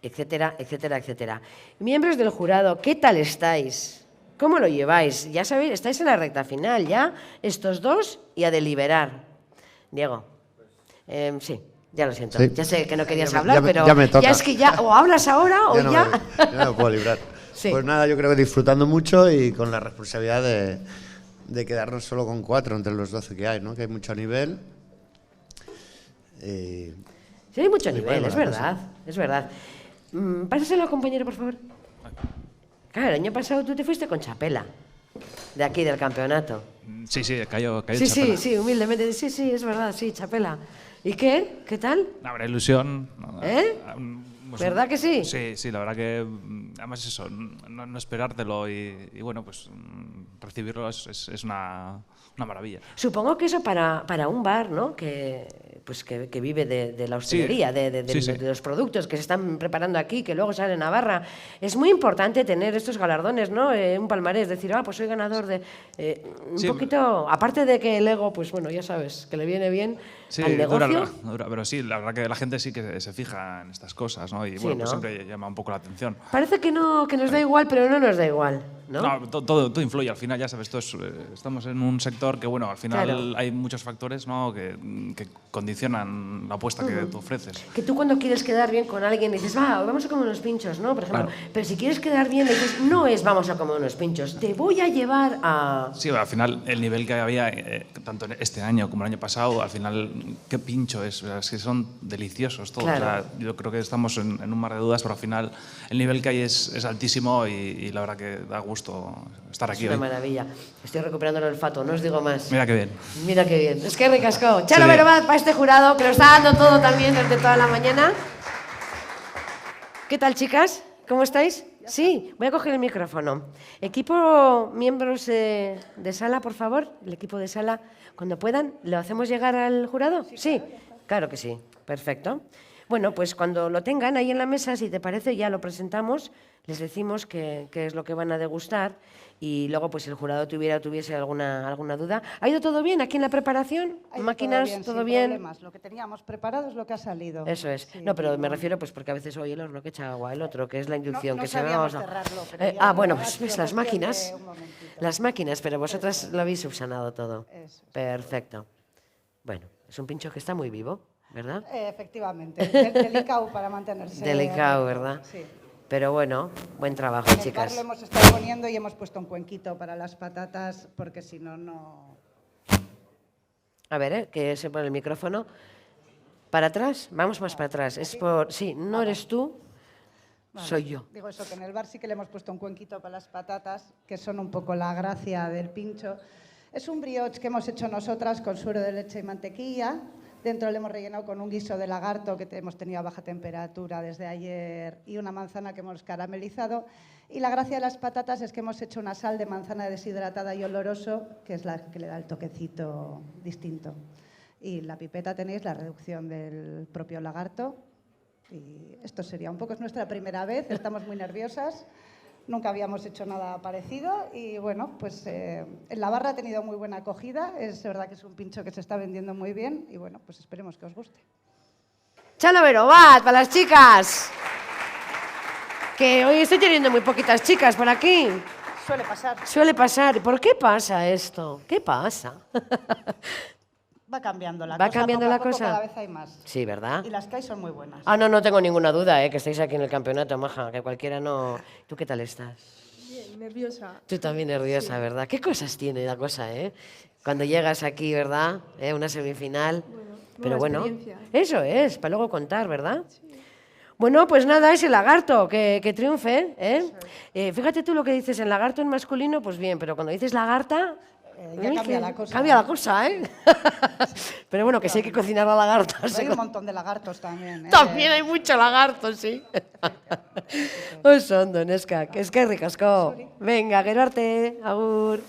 etcétera, etcétera, etcétera. Miembros del jurado, ¿qué tal estáis? ¿Cómo lo lleváis? Ya sabéis, estáis en la recta final ya, estos dos y a deliberar. Diego, sí, ya lo siento. Sí. Ya sé que no querías hablar, pero ya es que ya o hablas ahora o ya... No me puedo librar. Sí. Pues nada, yo creo que disfrutando mucho y con la responsabilidad de quedarnos solo con 4 entre los 12 que hay, ¿no? Que hay mucho nivel. Sí, hay mucho nivel, es verdad, es verdad. Pásaselo al compañero, por favor. Claro, el año pasado tú te fuiste con Chapela, de aquí, del campeonato. Sí, cayó sí, Chapela. Sí, humildemente, sí, es verdad, sí, Chapela. ¿Y qué? ¿Qué tal? Habrá ilusión. ¿Verdad que sí? Sí, la verdad que, además eso, no esperártelo y bueno, pues recibirlo es una maravilla. Supongo que eso para un bar, ¿no? Que vive de la hostelería, de los productos que se están preparando aquí, que luego salen a Navarra. Es muy importante tener estos galardones, ¿no? Un palmarés, decir, pues soy ganador de... un poquito, aparte de que el ego, pues bueno, ya sabes, que le viene bien al negocio. Dura, pero sí, la verdad que la gente sí que se fija en estas cosas, ¿no? Y bueno, pues siempre llama un poco la atención. Parece que nos da igual, pero no nos da igual, ¿no? No, todo influye, al final, ya sabes, estamos en un sector que, bueno, al final hay muchos factores, ¿no? que condicionan la apuesta que tú ofreces. Que tú cuando quieres quedar bien con alguien dices, vamos a comer unos pinchos, ¿no? Por ejemplo, pero si quieres quedar bien dices, no es vamos a comer unos pinchos, te voy a llevar a... Sí, al final el nivel que había, tanto este año como el año pasado, al final, ¿qué pincho es? Es que son deliciosos todos. Claro. O sea, yo creo que estamos en un mar de dudas, pero al final el nivel que hay es altísimo y la verdad que da gusto estar aquí hoy. Es una maravilla. Estoy recuperando el olfato, no os digo más. Mira qué bien. Mira qué bien. Es que ricasco. Charo Berobat para este jurado, que lo está dando todo también desde toda la mañana. ¿Qué tal, chicas? ¿Cómo estáis? Sí, voy a coger el micrófono. Equipo, miembros de sala, por favor. El equipo de sala, cuando puedan, ¿lo hacemos llegar al jurado? Sí, claro que sí. Perfecto. Bueno, pues cuando lo tengan ahí en la mesa, si te parece, ya lo presentamos, les decimos qué es lo que van a degustar y luego pues si el jurado tuviese alguna duda. ¿Ha ido todo bien aquí en la preparación? ¿Máquinas? ¿Todo bien? Sin problemas. Lo que teníamos preparado es lo que ha salido. Eso es. Sí, no, pero me refiero pues porque a veces oye el horno que echa agua, el otro que es la inducción. No que sabíamos se cerrarlo, pero bueno, ha pues sido las cuestión máquinas. de un momentito. Las máquinas, pero vosotras lo habéis subsanado todo. Eso es. Perfecto. Bueno, es un pincho que está muy vivo, ¿verdad? Efectivamente. Delicado para mantenerse. Delicado, ¿verdad? Sí. Pero bueno, buen trabajo, En el bar chicas. lo hemos estado poniendo y hemos puesto un cuenquito para las patatas porque si no, no... A ver, que se pone el micrófono. ¿Para atrás? Vamos más para atrás. Es por... Sí, no eres tú, Vale. soy yo. Digo eso, que en el bar sí que le hemos puesto un cuenquito para las patatas, que son un poco la gracia del pincho. Es un brioche que hemos hecho nosotras con suero de leche y mantequilla. Dentro le hemos rellenado con un guiso de lagarto que hemos tenido a baja temperatura desde ayer y una manzana que hemos caramelizado. Y la gracia de las patatas es que hemos hecho una sal de manzana deshidratada y oloroso, que es la que le da el toquecito distinto. Y en la pipeta tenéis la reducción del propio lagarto. Y esto sería un poco, es nuestra primera vez, estamos muy nerviosas. Nunca habíamos hecho nada parecido y bueno, pues en la barra ha tenido muy buena acogida. Es verdad que es un pincho que se está vendiendo muy bien y bueno, pues esperemos que os guste. Chalo Verobat, para las chicas. Que hoy estoy teniendo muy poquitas chicas por aquí. Suele pasar. Suele pasar. ¿Por qué pasa esto? ¿Qué pasa? Va cambiando la ¿Va cosa. cambiando poco la a poco, cosa? Cada vez hay más. Sí, ¿verdad? Y las que hay son muy buenas. Ah, no tengo ninguna duda, que estáis aquí en el campeonato, maja, que cualquiera no... ¿Tú qué tal estás? Bien, nerviosa. Tú también nerviosa, Sí. ¿verdad? ¿Qué cosas tiene la cosa, Cuando llegas aquí, ¿verdad? Una semifinal. Pero bueno, experiencia. eso es, para luego contar, ¿verdad? Bueno, pues nada, ese lagarto, que triunfe, fíjate tú lo que dices en lagarto en masculino, pues bien, pero cuando dices lagarta... Ya cambia la cosa. Cambia la cosa, Pero bueno, que sí hay que cocinar la lagarta. Pero hay un montón de lagartos también. También hay mucho lagarto, sí. Oso ondo, neska, que eskerrik asko. Venga, gero arte, agur.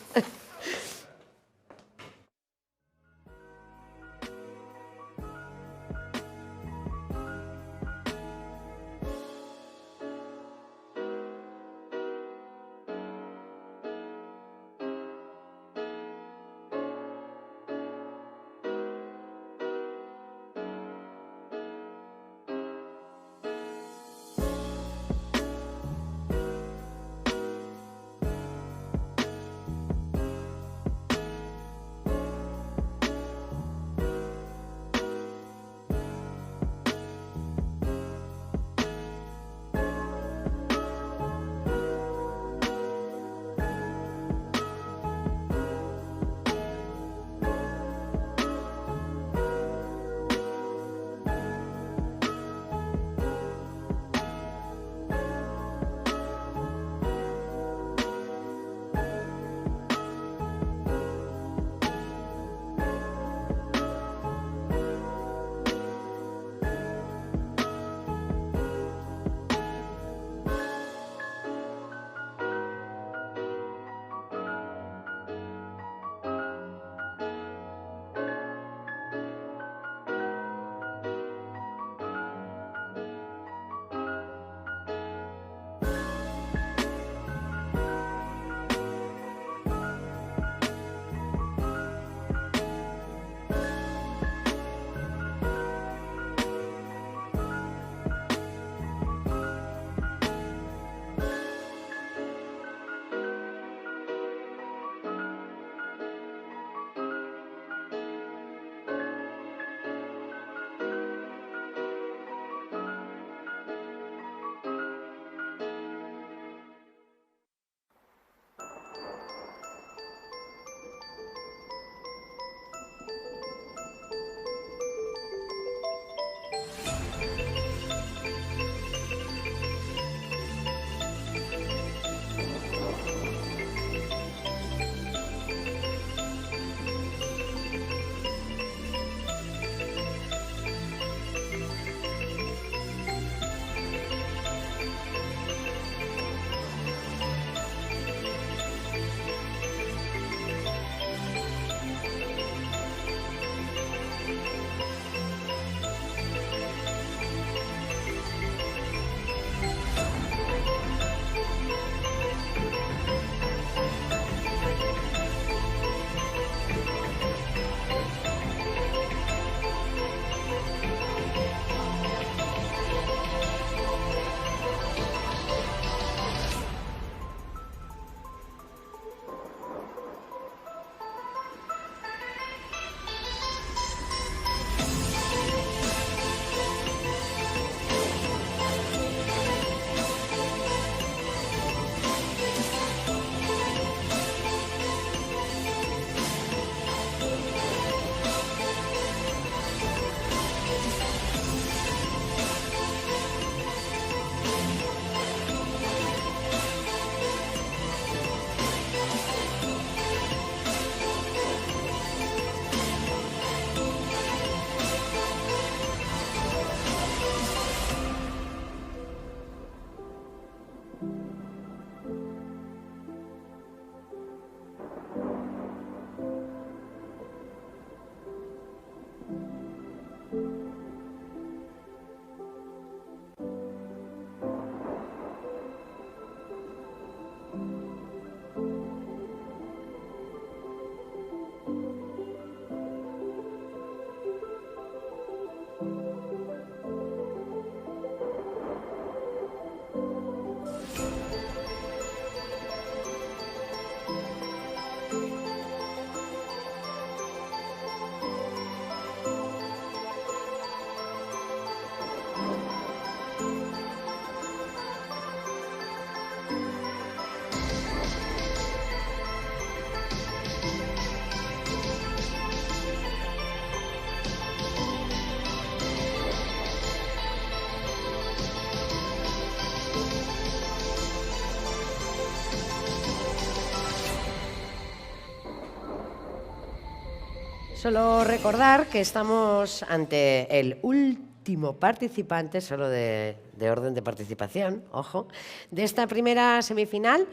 Solo recordar que estamos ante el último participante, solo de orden de participación, ojo, de esta primera semifinal,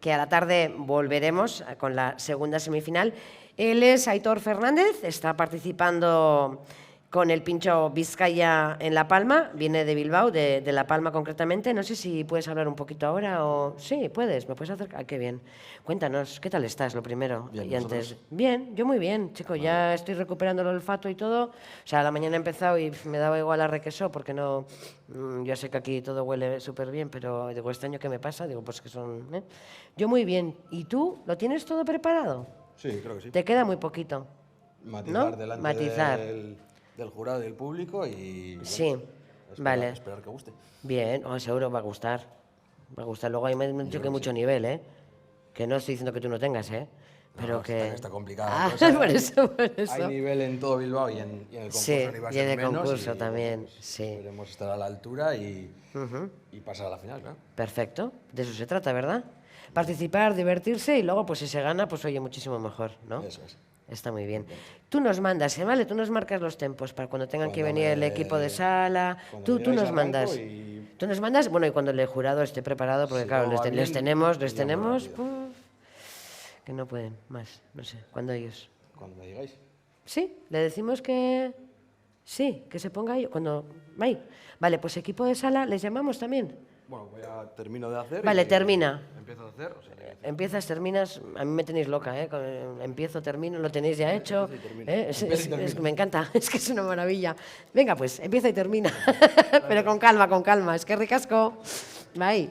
que a la tarde volveremos con la segunda semifinal. Él es Aitor Fernández, está participando con el pincho Vizcaya en La Palma, viene de Bilbao, de La Palma concretamente. No sé si puedes hablar un poquito ahora o... Sí, puedes, me puedes acercar. Qué bien. Cuéntanos, ¿qué tal estás, lo primero? Bien, y antes... ¿vosotros? Bien, yo muy bien, chico, ya estoy recuperando el olfato y todo. O sea, a la mañana he empezado y me daba igual a requesó porque no... Yo sé que aquí todo huele súper bien, pero digo, ¿este año qué me pasa? Digo, pues que son... Yo muy bien. ¿Y tú? ¿Lo tienes todo preparado? Sí, creo que sí. Te queda muy poquito. Matizar ¿no? delante Matizar. del jurado y del público y bueno, Sí, vale. esperar que guste. Bien, seguro va a gustar. Va a gustar. Luego ahí me han dicho que hay mucho nivel, ¿eh? Que no estoy diciendo que tú no tengas, ¿eh? Pero No, que... está complicado. Ah, Entonces, por eso. Hay nivel en todo Bilbao y en el concurso Sí, no iba a y en ser el menos. concurso y, también, pues, sí. Esperemos estar a la altura y pasar a la final, claro. Perfecto, de eso se trata, ¿verdad? Participar, divertirse y luego, pues si se gana, pues oye, muchísimo mejor, ¿no? Eso es. Está muy bien. Tú nos mandas, ¿vale? Tú nos marcas los tempos para cuando tengan que venir el equipo de sala. Tú nos mandas. Tú nos mandas, bueno, y cuando el jurado esté preparado, porque Si claro, todo va les bien, tenemos, que no pueden más, no sé, cuando ellos. Cuando me digáis. Sí, le decimos que sí, que se ponga ahí, cuando... Vale, pues equipo de sala, ¿les llamamos también? Bueno, termino de hacer. Vale, y termina. Empiezo a hacer. O sea, Empiezas, terminas, a mí me tenéis loca, ¿eh? Empiezo, termino, lo tenéis ya hecho. ¿eh? Es que me encanta, es que es una maravilla. Venga, pues, empieza y termina. Pero con calma, es que ricasco. Bye.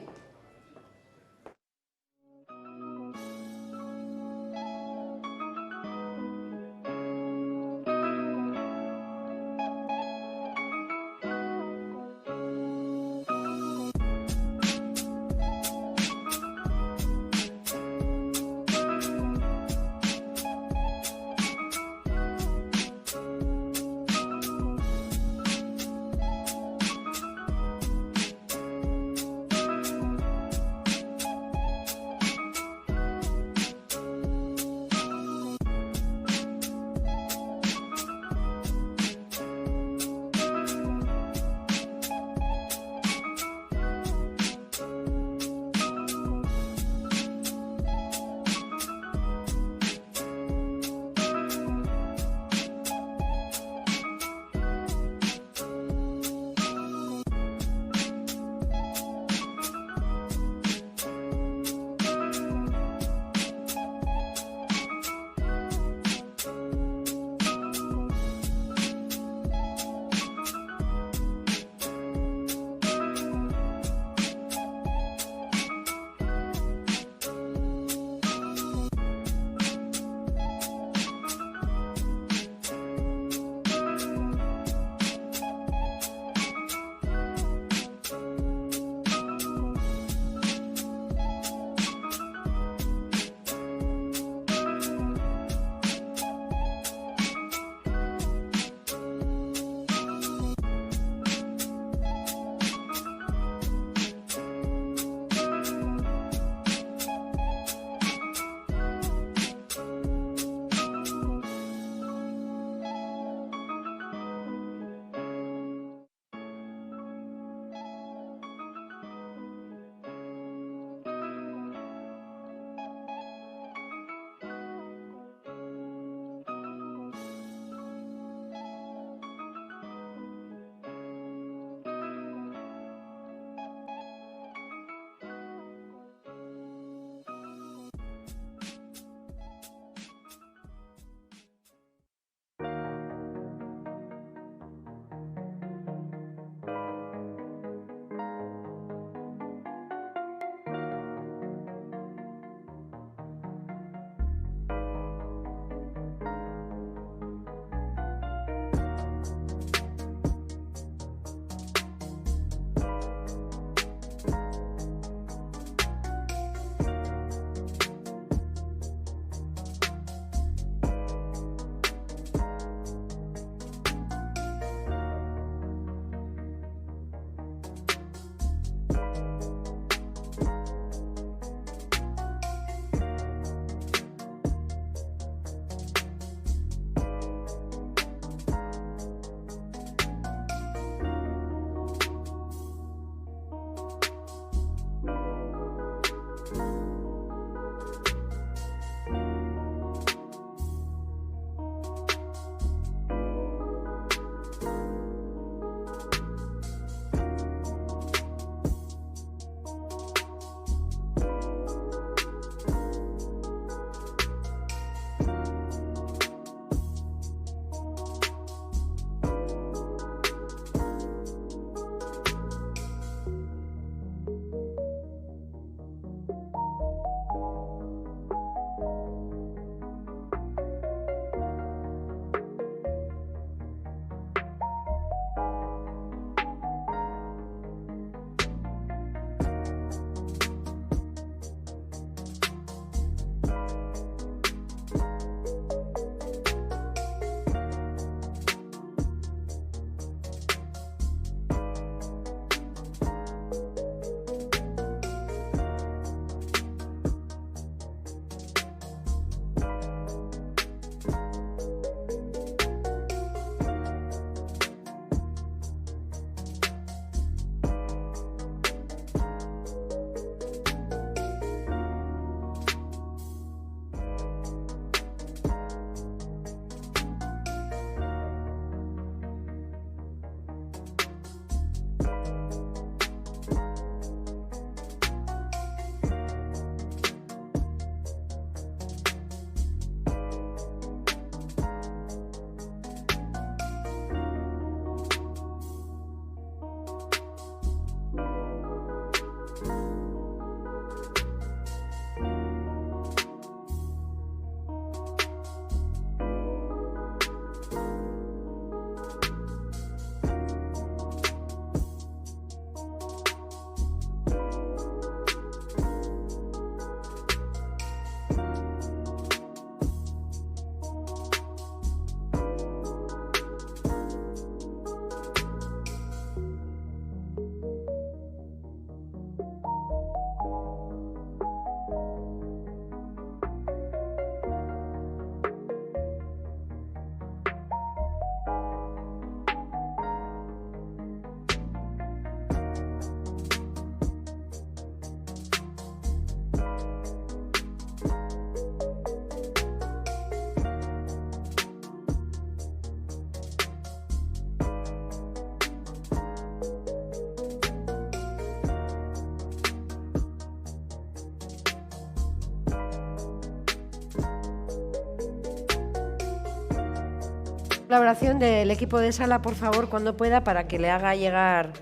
colaboración del equipo de sala, por favor, cuando pueda, para que le haga llegar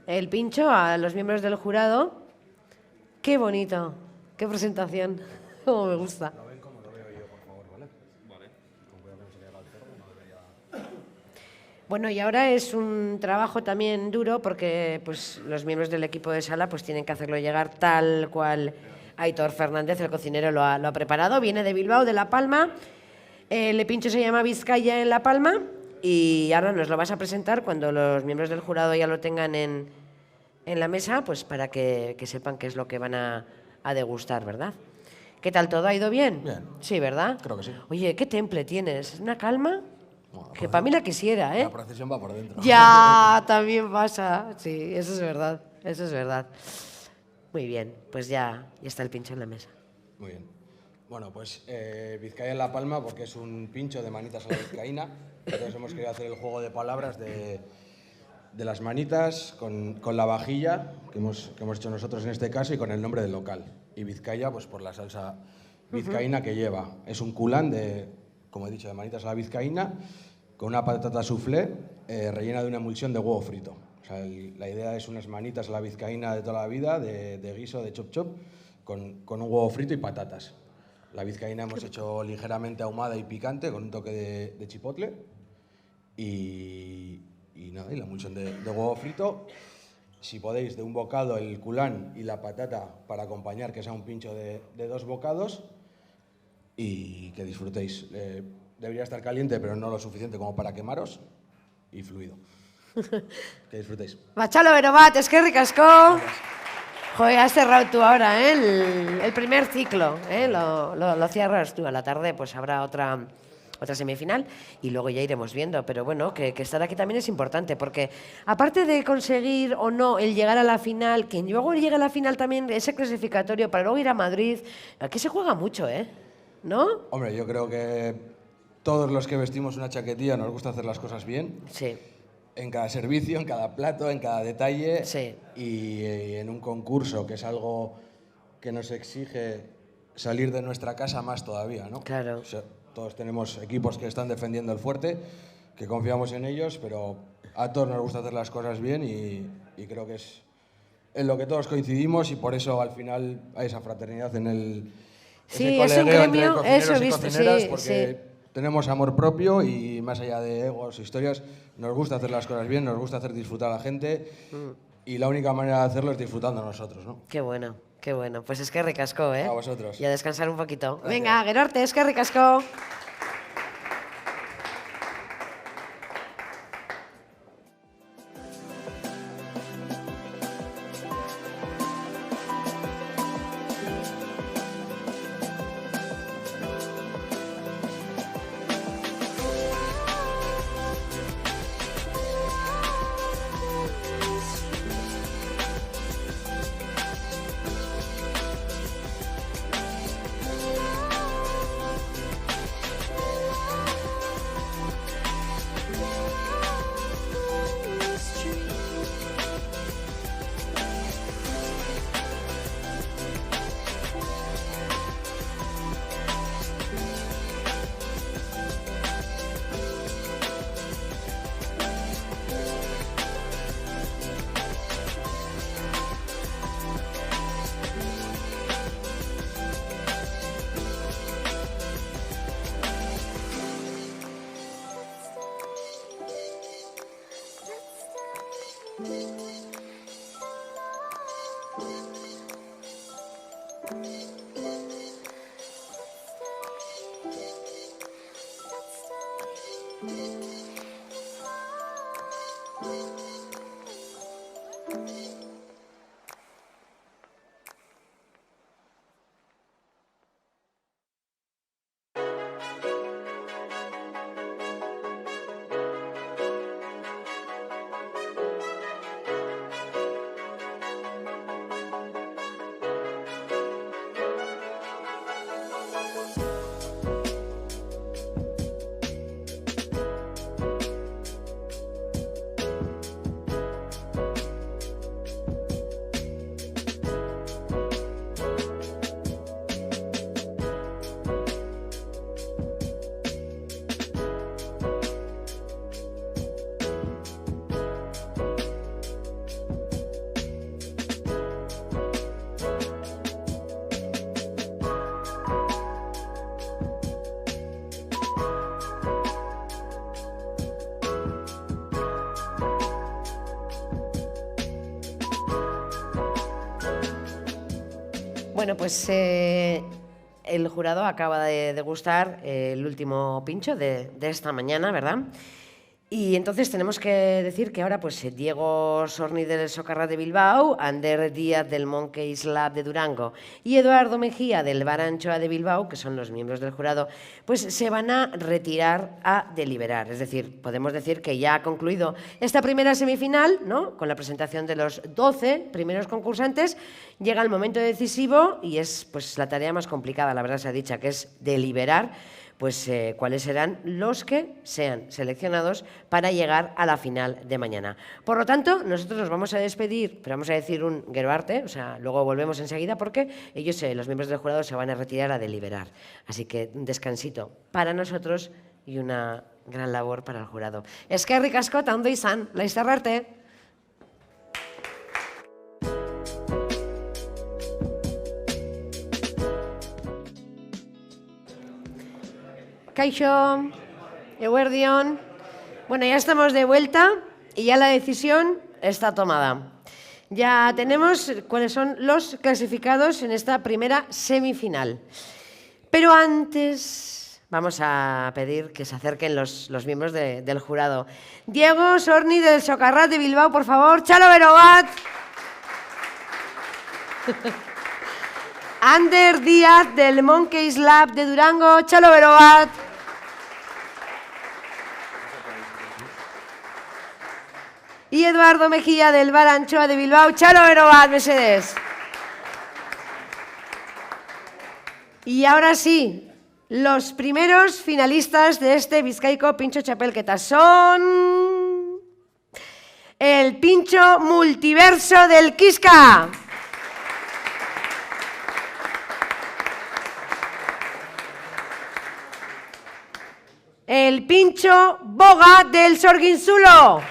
el pincho a los miembros del jurado. Qué bonito, qué presentación, cómo me gusta. Bueno, y ahora es un trabajo también duro porque pues, los miembros del equipo de sala pues, tienen que hacerlo llegar tal cual Aitor Fernández, el cocinero, lo ha preparado. Viene de Bilbao, de La Palma. El pincho se llama Vizcaya en La Palma y ahora nos lo vas a presentar cuando los miembros del jurado ya lo tengan en la mesa, pues para que sepan qué es lo que van a degustar, ¿verdad? ¿Qué tal todo? ¿Ha ido bien? Bien. Sí, ¿verdad? Creo que sí. Oye, ¿qué temple tienes? ¿Una calma? Que para mí la quisiera, ¿eh? La procesión va por dentro. Ya, también pasa. Sí, eso es verdad. Eso es verdad. Muy bien, pues ya está el pincho en la mesa. Muy bien. Bueno, pues Vizcaya en La Palma, porque es un pincho de manitas a la vizcaína. Entonces hemos querido hacer el juego de palabras de las manitas con la vajilla que hemos hecho nosotros en este caso y con el nombre del local. Y Vizcaya, pues por la salsa vizcaína que lleva. Es un culán de, como he dicho, de manitas a la vizcaína, con una patata soufflé rellena de una emulsión de huevo frito. O sea, la idea es unas manitas a la vizcaína de toda la vida, de guiso, de chop chop, con un huevo frito y patatas. La vizcaína hemos hecho ligeramente ahumada y picante, con un toque de chipotle. Y nada, y la emulsión de huevo frito. Si podéis, de un bocado el culán y la patata para acompañar, que sea un pincho de 2 bocados. Y que disfrutéis. Debería estar caliente, pero no lo suficiente como para quemaros. Y fluido. Que disfrutéis. Machalo Berobat, es que ricasco. Joder, has cerrado tú ahora, ¿eh? El primer ciclo, ¿eh? Lo cierras tú. A la tarde pues habrá otra semifinal y luego ya iremos viendo. Pero bueno, que estar aquí también es importante porque aparte de conseguir o no el llegar a la final, quien luego llegue a la final también, ese clasificatorio para luego ir a Madrid, aquí se juega mucho, ¿eh? ¿No? Hombre, yo creo que todos los que vestimos una chaquetilla nos gusta hacer las cosas bien. Sí. En cada servicio, en cada plato, en cada detalle. Sí. Y en un concurso, que es algo que nos exige salir de nuestra casa más todavía, ¿no? Claro. O sea, todos tenemos equipos que están defendiendo el fuerte, que confiamos en ellos, pero a todos nos gusta hacer las cosas bien y creo que es en lo que todos coincidimos y por eso al final hay esa fraternidad en el... Sí, es un gremio, eso he visto, sí, porque tenemos amor propio y más allá de egos, historias, nos gusta hacer las cosas bien, nos gusta hacer disfrutar a la gente y la única manera de hacerlo es disfrutando nosotros, ¿no? Qué bueno, qué bueno. Pues es que ricasco, ¿eh? A vosotros. Y a descansar un poquito. Gracias. Venga, Gerorte, es que ricasco. Bueno, pues el jurado acaba de degustar el último pincho de esta mañana, ¿verdad? Y entonces tenemos que decir que ahora pues Diego Sorni del Socarrat de Bilbao, Ander Díaz del Monkeys Lab de Durango y Eduardo Mejía del Bar Anchoa de Bilbao, que son los miembros del jurado, pues se van a retirar a deliberar. Es decir, podemos decir que ya ha concluido esta primera semifinal, ¿no? Con la presentación de los 12 primeros concursantes. Llega el momento decisivo y es pues la tarea más complicada, la verdad se ha dicho, que es deliberar pues cuáles serán los que sean seleccionados para llegar a la final de mañana. Por lo tanto, nosotros nos vamos a despedir, pero vamos a decir un Gero arte, o sea, luego volvemos enseguida porque ellos, los miembros del jurado, se van a retirar a deliberar. Así que un descansito para nosotros y una gran labor para el jurado. Eskerrik asko eta ondo izan, laizter arte. Kaixo, eguerdion. Bueno, ya estamos de vuelta y ya la decisión está tomada. Ya tenemos cuáles son los clasificados en esta primera semifinal. Pero antes vamos a pedir que se acerquen los miembros del jurado. Diego Sorni del Socarrat de Bilbao, por favor. Txalo bero bat. Ander Díaz del Monkeys Lab de Durango. Txalo bero bat. Y Eduardo Mejía del Bar Anchoa de Bilbao. Txalo bero bat, mesedez. Y ahora sí, los primeros finalistas de este Bizkaiko Pintxo Txapelketa son el Pintxo Multiverso del Kiska. El Pintxo Boga del Sorginzulo.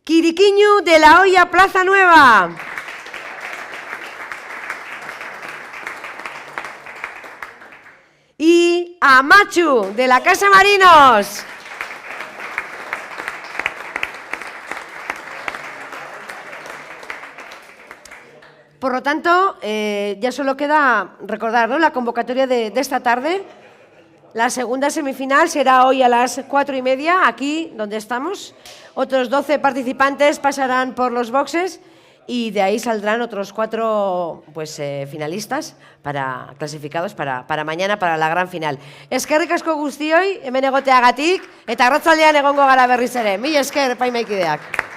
Quiriquiñu de la Olla Plaza Nueva. Y Amachu de la Casa Marinos. Por lo tanto, ya solo queda recordar, ¿no?, la convocatoria de esta tarde. La segunda semifinal será hoy a las 4:30, aquí donde estamos. Otros 12 participantes pasarán por los boxes y de ahí saldrán otros 4 pues, finalistas clasificados para mañana, para la gran final. Eskerrik asko guztioi, hemen egoteagatik, eta arratzaldean egongo gara berriz ere. Mila esker, epaimaikideak.